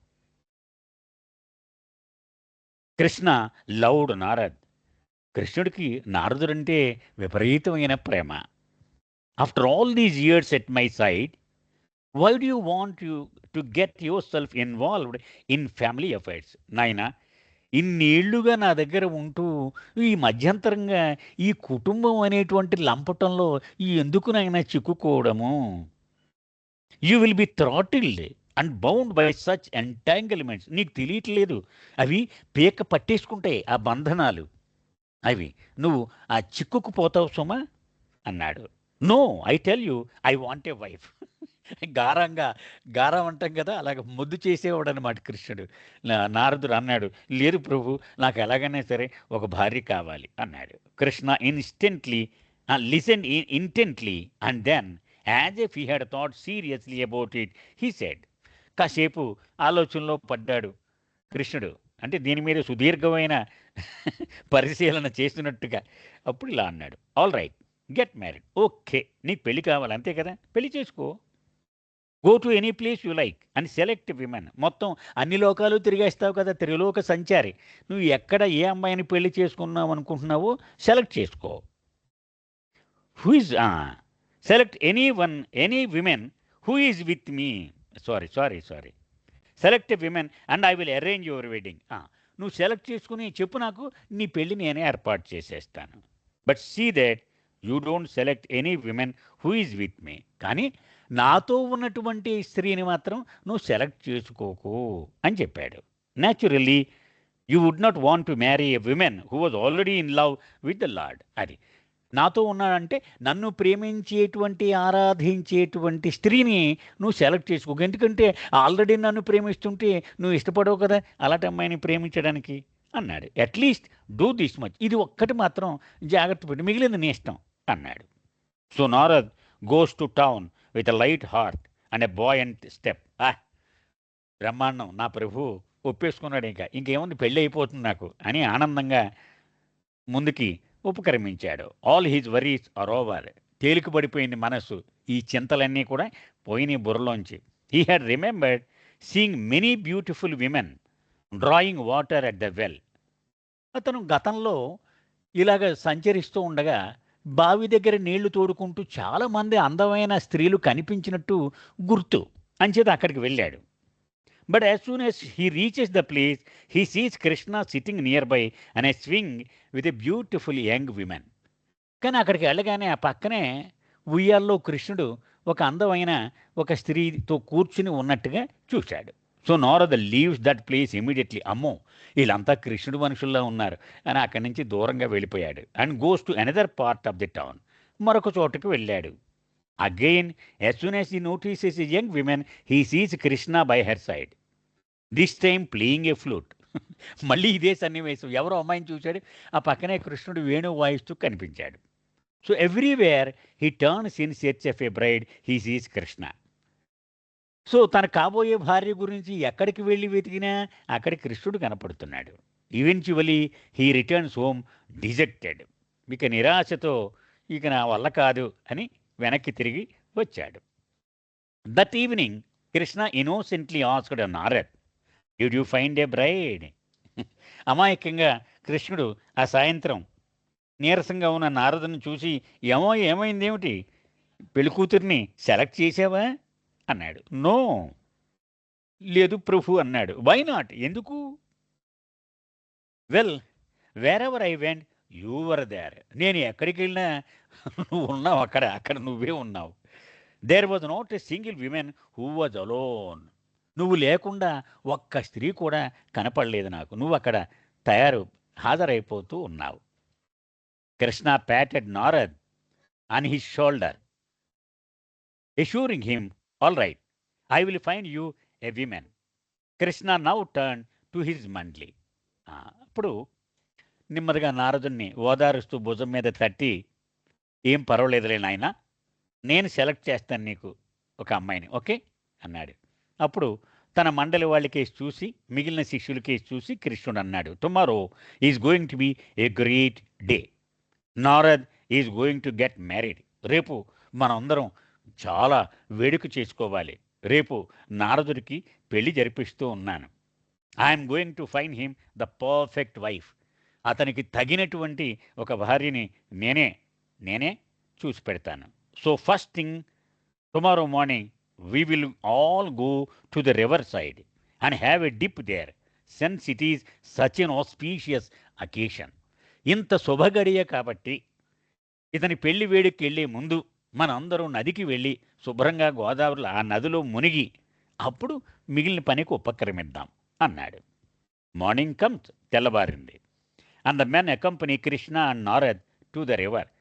కృష్ణ లౌడ్ నారద్. కృష్ణుడికి నారదుడంటే విపరీతమైన ప్రేమ. After all these years at my side, why do you want to get yourself involved in family affairs? నాయన, ఇన్నేళ్లుగా నా దగ్గర ఉంటూ ఈ మధ్యంతరంగా ఈ కుటుంబం అనేటువంటి లంపటంలో ఎందుకు నాయన చిక్కుకోవడము? You will be throttled and bound by such entanglements. నీకు తెలియట్లేదు, అవి పీక పట్టేసుకుంటాయి ఆ బంధనాలు, అవి నువ్వు ఆ చిక్కుకుపోతావు సుమా అన్నాడు. No, I tell you I want a wife. గారం అంటాం కదా, అలాగ ముద్దు చేసేవాడు అనమాట కృష్ణుడు. నారదుడు అన్నాడు, లేదు ప్రభు, నాకు ఎలాగైనా సరే ఒక భార్య కావాలి అన్నాడు. Krishna instantly listen intently and then as if he had thought seriously about it he said, కాసేపు ఆలోచనలో పడ్డాడు కృష్ణుడు. అంటే దీని మీద సుదీర్ఘమైన పరిశీలన చేస్తున్నట్టుగా. అప్పుడు ఇలా అన్నాడు, all right, get married. Okay, నీకు పెళ్లి కావాలి అంతే కదా, పెళ్లి చేసుకో. Go to any place you like and select women. మొత్తం అన్ని లోకాలు తిరిగేస్తావు కదా, త్రిలోక సంచారి. నువ్వు ఎక్కడ ఏ అమ్మాయిని పెళ్లి చేసుకున్నావు అనుకుంటున్నావో సెలెక్ట్ చేసుకో. Who is select any one, any women who is with me. Sorry, select a women and I will arrange your wedding. నువ్వు సెలెక్ట్ చేసుకుని చెప్పు నాకు, నీ పెళ్ళి నేనే ఏర్పాటు చేసేస్తాను. But see that you don't select any women who is with me. కానీ నాతో ఉన్నటువంటి స్త్రీని మాత్రం నువ్వు సెలెక్ట్ చేసుకోకు అని చెప్పాడు. Naturally you would not want to marry a women who was already in love with the lord. అది నాతో ఉన్నాడంటే నన్ను ప్రేమించేటువంటి ఆరాధించేటువంటి స్త్రీని నువ్వు సెలెక్ట్ చేసుకోకు. ఎందుకంటే ఆల్రెడీ నన్ను ప్రేమిస్తుంటే నువ్వు ఇష్టపడవు కదా అలాంటి అమ్మాయిని ప్రేమించడానికి అన్నాడు. అట్లీస్ట్ డూ దిస్ మచ్, ఇది ఒక్కటి మాత్రం జాగ్రత్త పెట్టి, మిగిలింది నీ ఇష్టం అన్నాడు. So Narad goes to town with a light heart and a boy and step. బ్రహ్మాండం, నా ప్రభు ఒప్పేసుకున్నాడు, ఇంకేముంది, పెళ్ళి అయిపోతుంది నాకు అని ఆనందంగా ముందుకి ఉపక్రమించాడు. All his worries are over. తేలిక పడిపోయింది మనస్సు, ఈ చింతలన్నీ కూడా పోయినాయి బుర్రలోంచి. He had remembered seeing many beautiful women drawing water at the well. అతను గతంలో ఇలాగ సంచరిస్తూ ఉండగా బావి దగ్గర నీళ్లు తోడుకుంటూ చాలామంది అందమైన స్త్రీలు కనిపించినట్టు గుర్తు, అంచేత అక్కడికి వెళ్ళాడు. But as soon as he reaches the place, he sees Krishna sitting nearby on a swing with a beautiful young woman. కానీ అక్కడికి వెళ్ళగానే ఆ పక్కనే ఉయ్యాల్లో కృష్ణుడు ఒక అందమైన ఒక స్త్రీతో కూర్చుని ఉన్నట్టుగా చూశాడు. So Narada leaves that place immediately. అమ్మో, వీళ్ళంతా కృష్ణుడు మనుషుల్లో ఉన్నారు అని అక్కడి నుంచి దూరంగా వెళ్ళిపోయాడు. And goes to another part of the town. మరొక చోటుకు వెళ్ళాడు. Again as soon as he notices a young woman, he sees Krishna by her side. This time playing a flute. మళ్ళీ ఇదే సన్నివేశం, ఎవరో అమ్మాయిని చూశాడు, ఆ పక్కనే కృష్ణుడు వేణు వాయిస్తూ కనిపించాడు. So everywhere he turns in search of A braid, he sees Krishna. So తన కాబోయే భార్య గురించి ఎక్కడికి వెళ్ళి వెతికినా అక్కడ కృష్ణుడు కనపడుతున్నాడు. Eventually he returns home dejected. ఇక నిరాశతో ఇక నా వల్ల కాదు అని వెనక్కి తిరిగి వచ్చాడు. That evening Krishna innocently asked Narad, did you find a braid? అమాయకంగా కృష్ణుడు ఆ సాయంత్రం నీరసంగా ఉన్న నారదుని చూసి, ఏమైందేమిటి, పెళ్ళికూతుర్ని సెలెక్ట్ చేసావా అన్నాడు. నో, లేదు ప్రభు అన్నాడు. వై నాట్, ఎందుకు? Well, wherever I went you were there. నేను ఎక్కడికి వెళ్ళినా నువ్వు ఉన్నావు, అక్కడ నువ్వే ఉన్నావు. There was not a single women who was alone. నువ్వు లేకుండా ఒక్క స్త్రీ కూడా కనపడలేదు నాకు, నువ్వు అక్కడ హాజరైపోతూ ఉన్నావు. Krishna patted Narad on his shoulder, assuring him, all right, I will find you a woman. Krishna now turn to his mandali. అప్పుడు నెమ్మదిగా నారదుణ్ణి ఓదారుస్తూ భుజం మీద తట్టి, ఏం పర్వాలేదులే నాయనా, నేను సెలెక్ట్ చేస్తాను నీకు ఒక అమ్మాయిని, ఓకే అన్నాడు. అప్పుడు తన మండలి వాళ్ళకేసి చూసి, మిగిలిన శిష్యులకేసి చూసి కృష్ణుడు అన్నాడు, tomorrow is going to be a great day. Narad is going to get married. రేపు మనందరం చాలా వేడుక చేసుకోవాలి. రేపు నారదుడికి పెళ్లి జరిపిస్తూ ఉన్నాను. I'm going to find him the perfect wife. అతనికి తగినటువంటి ఒక భార్యని నేనే చూసి పెడతాను. So first thing tomorrow morning we will all go to the river side and have a dip there, since it is such an auspicious occasion. ఇంత శుభగడియ కాబట్టి ఇతని పెళ్లి వేడికి వెళ్ళే ముందు మనందరూ నదికి వెళ్ళి శుభ్రంగా గోదావరిలో ఆ నదిలో మునిగి అప్పుడు మిగిలిన పనికి ఉపక్రమిద్దాం అన్నాడు. మార్నింగ్ కమ్స్, తెల్లబారింది. And the men accompany Krishna and Narad to the river.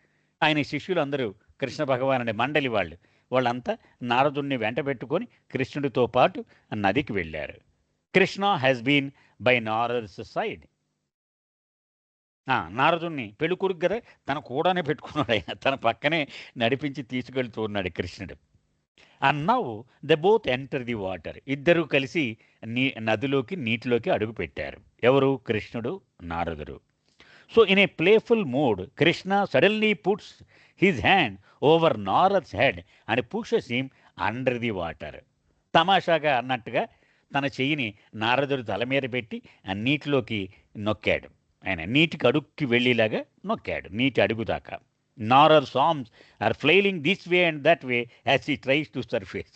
ఆయన శిష్యులందరూ కృష్ణ భగవానుడి మండలి వాళ్ళంతా నారదుణ్ణి వెంట పెట్టుకొని కృష్ణుడితో పాటు నదికి వెళ్ళారు. Krishna has been by Narad's side. నారదుణ్ణి పెళ్ళికొడుకు కదా తన కూడానే పెట్టుకున్నాడు, ఆయన తన పక్కనే నడిపించి తీసుకెళ్తూ ఉన్నాడు కృష్ణుడు. And now the both enter the water. ఇద్దరూ కలిసి నీటిలోకి అడుగు పెట్టారు. ఎవరు? కృష్ణుడు, నారదుడు. So in a playful mood Krishna suddenly puts his hand over Narad's head and pushes him under the water. తమాషాగా అన్నట్టుగా తన చెయ్యిని నారదుడి తల మీద పెట్టి ఆ నీటిలోకి నొక్కాడు. ఆయన నీటికి అడుక్కి వెళ్ళేలాగా నొక్కాడు, నీటి అడుగు దాకా. Narad's arms are flailing this way and that way as he tries to surface.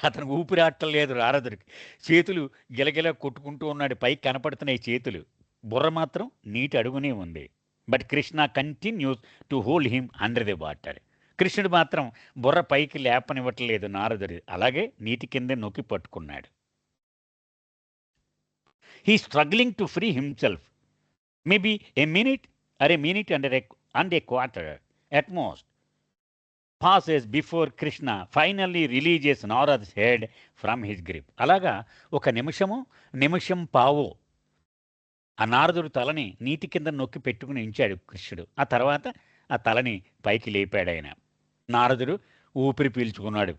అతనికి ఊపిరాటం లేదు నారదుడికి. చేతులు గిలగిల కొట్టుకుంటూ ఉన్నాడు, పైకి కనపడుతున్నాయి చేతులు, బుర్ర మాత్రం నీటి అడుగునే ఉంది. But Krishna continues to hold him under the water. కృష్ణుడు మాత్రం బుర్ర పైకి లేపనివ్వట్లేదు నారదుడి, అలాగే నీటి కింద నొక్కి పట్టుకున్నాడు. He struggling to free himself. Maybe a minute and a quarter at most passes before Krishna finally releases Narad's head from his grip. అలాగా ఒక నిమిషం పావు ఆ నారదుడు తలని నీటి కింద నొక్కి పెట్టుకుని ఉంచాడు కృష్ణుడు. ఆ తర్వాత ఆ తలని పైకి లేపాడు ఆయన. నారదుడు ఊపిరి పీల్చుకున్నాడు.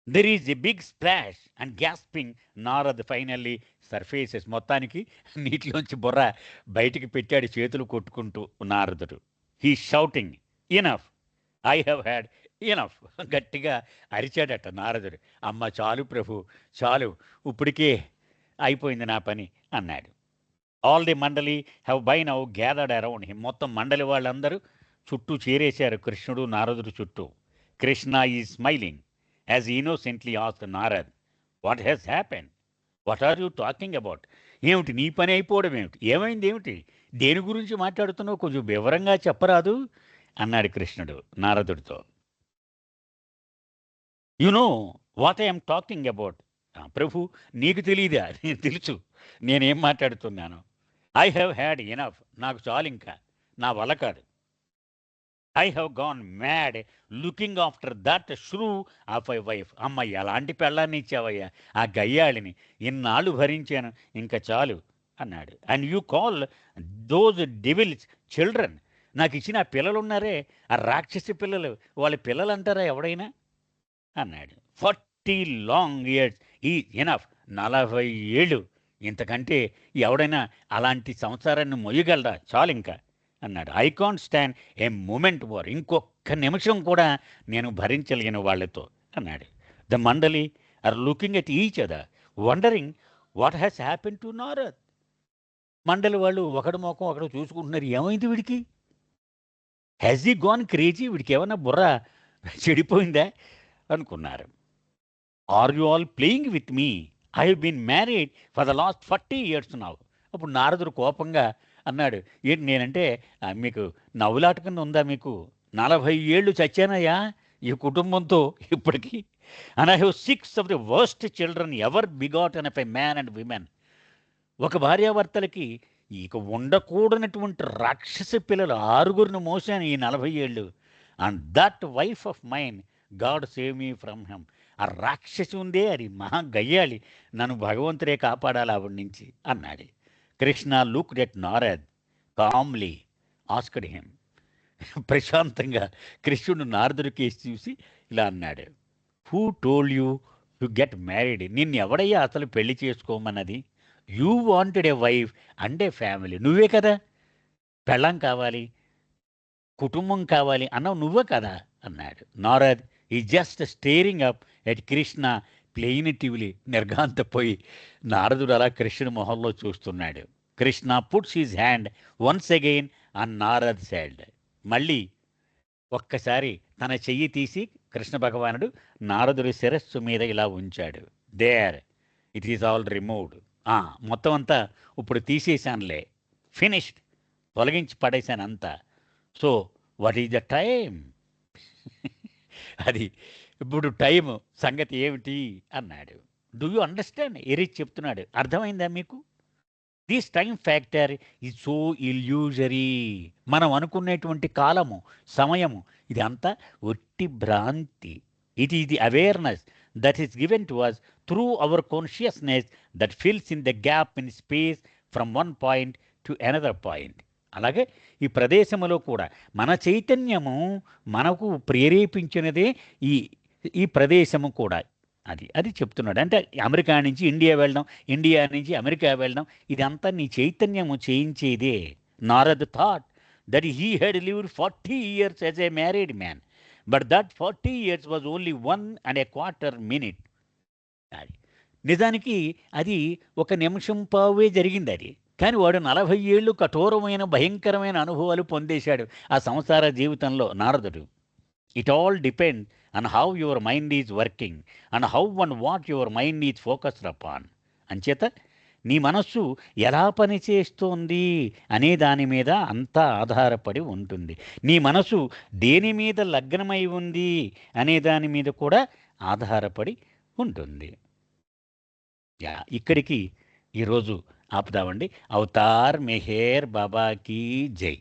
There is a big splash and gasping Narad finally surfaces. మొత్తానికి నీటిలోంచి బుర్ర బయటికి పెట్టాడు చేతులు కొట్టుకుంటూ నారదుడు. He shouting enough, I have had enough. గట్టిగా అరిచాడట నారదుడు. అమ్మ చాలు ప్రభు, చాలు, ఇప్పటికే అయిపోయింది నా పని అన్నాడు. ఆల్ ది మండలి have by now gathered around him. మొత్తం మండలి వాళ్ళందరూ చుట్టూ చేరేశారు కృష్ణుడు నారదుడు చుట్టూ. Krishna is smiling as he innocently asked Narad, "What has happened? What are you talking about?" ఏమిటి నీ పని అయిపోవడం ఏమిటి? ఏమైంది ఏమిటి? దేని గురించి మాట్లాడుతున్నావు? కొంచెం వివరంగా చెప్పరాదు అన్నాడు కృష్ణుడు నారదుడితో. You know what I'm talking about. ప్రభు, నీకు తెలియదా? నేను తెలుసు నేనేం మాట్లాడుతున్నాను. I have had enough. నాకు చాలు, ఇంకా నా వల్ల కాదు. I have gone mad looking after that shrew of a wife. అమ్మ, ఎలాంటి పెళ్ళాన్ని ఇచ్చావయ్యా ఆ గయ్యాళిని, ఇన్నాళ్ళు భరించాను, ఇంకా చాలు అన్నాడు. And you call those devils children. నాకు ఇచ్చిన ఆ పిల్లలు ఉన్నారే, ఆ రాక్షసి పిల్లలు, వాళ్ళ పిల్లలు అంటారా ఎవడైనా అన్నాడు. 40 లాంగ్ ఇయర్స్ ఈ ఎనఫ్. 40 ఏళ్ళు, ఇంతకంటే ఎవడైనా అలాంటి సంసారాన్ని మొయ్యగలరా? చాలు ఇంకా అన్నాడు. I can't stand a moment more. ఇంకొక నిమిషం కూడా నేను భరించలేను వాళ్ళతో అన్నాడు. The mandali are looking at each other wondering what has happen to Narad. Mandali వాళ్ళు ఒకటి మోకం ఒకడు చూసుకుంటున్నారు, ఏమైంది వీడికి? హ్యాజ్ ఈ గాన్ క్రేజీ? వీడికి ఏమన్నా బుర్ర చెడిపోయిందా అనుకున్నారు. Are you all playing with me? I have been married for the last 40 years now. అప్పుడు నారదుడు కోపంగా అన్నాడు, ఏంటి నేనంటే మీకు నవ్వులాట కింద ఉందా మీకు? 40 ఏళ్ళు చచ్చానయ్యా ఈ కుటుంబంతో ఇప్పటికీ. And I have 6 of the worst children ever begotten of a man and women. ఒక భార్యాభర్తలకి ఇక ఉండకూడనటువంటి రాక్షస పిల్లలు 6 మోసాను ఈ 40 ఏళ్ళు. And that wife of mine, God save me from her. ఆ రాక్షసి ఉందే, అది మహా గయ్యాలి, నన్ను భగవంతుడే కాపాడాలి ఆవిడ నుంచి అన్నాడు. Krishna looked at Narad calmly, asked him. ప్రశాంతంగా కృష్ణుడు నారదుడి కేసు చూసి ఇలా అన్నాడు, who told you to get married? నిన్ను ఎవడయ్యా అసలు పెళ్లి చేసుకోమన్నది? You wanted a wife and a family. నువ్వే కదా పెళ్ళం కావాలి, కుటుంబం కావాలి అన్నావు, నువ్వే కదా అన్నాడు. Narad is just staring up at Krishna plaintively. నిర్ఘాంతపోయి నారదుడు అలా కృష్ణుడి మొహంలో చూస్తున్నాడు. Krishna puts his hand once again on Narad's head. మళ్ళీ ఒక్కసారి తన చెయ్యి తీసి కృష్ణ భగవానుడు నారదుడి శిరస్సు మీద ఇలా ఉంచాడు. There it is all removed. మొత్తం అంతా ఇప్పుడు తీసేశానులే, ఫినిష్డ్, తొలగించి పడేశాను అంతా. So what is the time? అది ఇప్పుడు టైము సంగతి ఏమిటి అన్నాడు. Do you understand? ఎరిచ్ చెప్తున్నాడు, అర్థమైందా మీకు? This time factor is so illusory. మనం అనుకునేటువంటి కాలము, సమయము, ఇది అంతా ఒట్టి భ్రాంతి. It is the awareness that is given to us through our consciousness that fills in the gap in space from one point to another point. అలాగే ఈ ప్రదేశములో కూడా మన చైతన్యము మనకు ప్రేరేపించినదే ఈ ఈ ప్రదేశము కూడా. అది అది చెప్తున్నాడు. అంటే అమెరికా నుంచి ఇండియా వెళ్ళడం, ఇండియా నుంచి అమెరికా వెళ్ళడం, ఇదంతా నీ చైతన్యము చేయించేదే. Narad thought that he had lived 40 years as a married man, but that 40 years was only 1¼ minute. అది నిజానికి అది ఒక నిమిషం పావే జరిగింది అది. కానీ వాడు 40 ఏళ్ళు కఠోరమైన భయంకరమైన అనుభవాలు పొందేశాడు ఆ సంసార జీవితంలో నారదుడు. It all depend on how your mind is working and how and what your mind is focused upon. అంచేత నీ మనస్సు ఎలా పనిచేస్తోంది అనే దాని మీద అంతా ఆధారపడి ఉంటుంది. నీ మనసు దేని మీద లగ్నమై ఉంది అనే దాని మీద కూడా ఆధారపడి ఉంటుంది. ఇక్కడికి ఈరోజు ఆపుదామండి. అవతార్ మెహేర్ బాబాకి జై.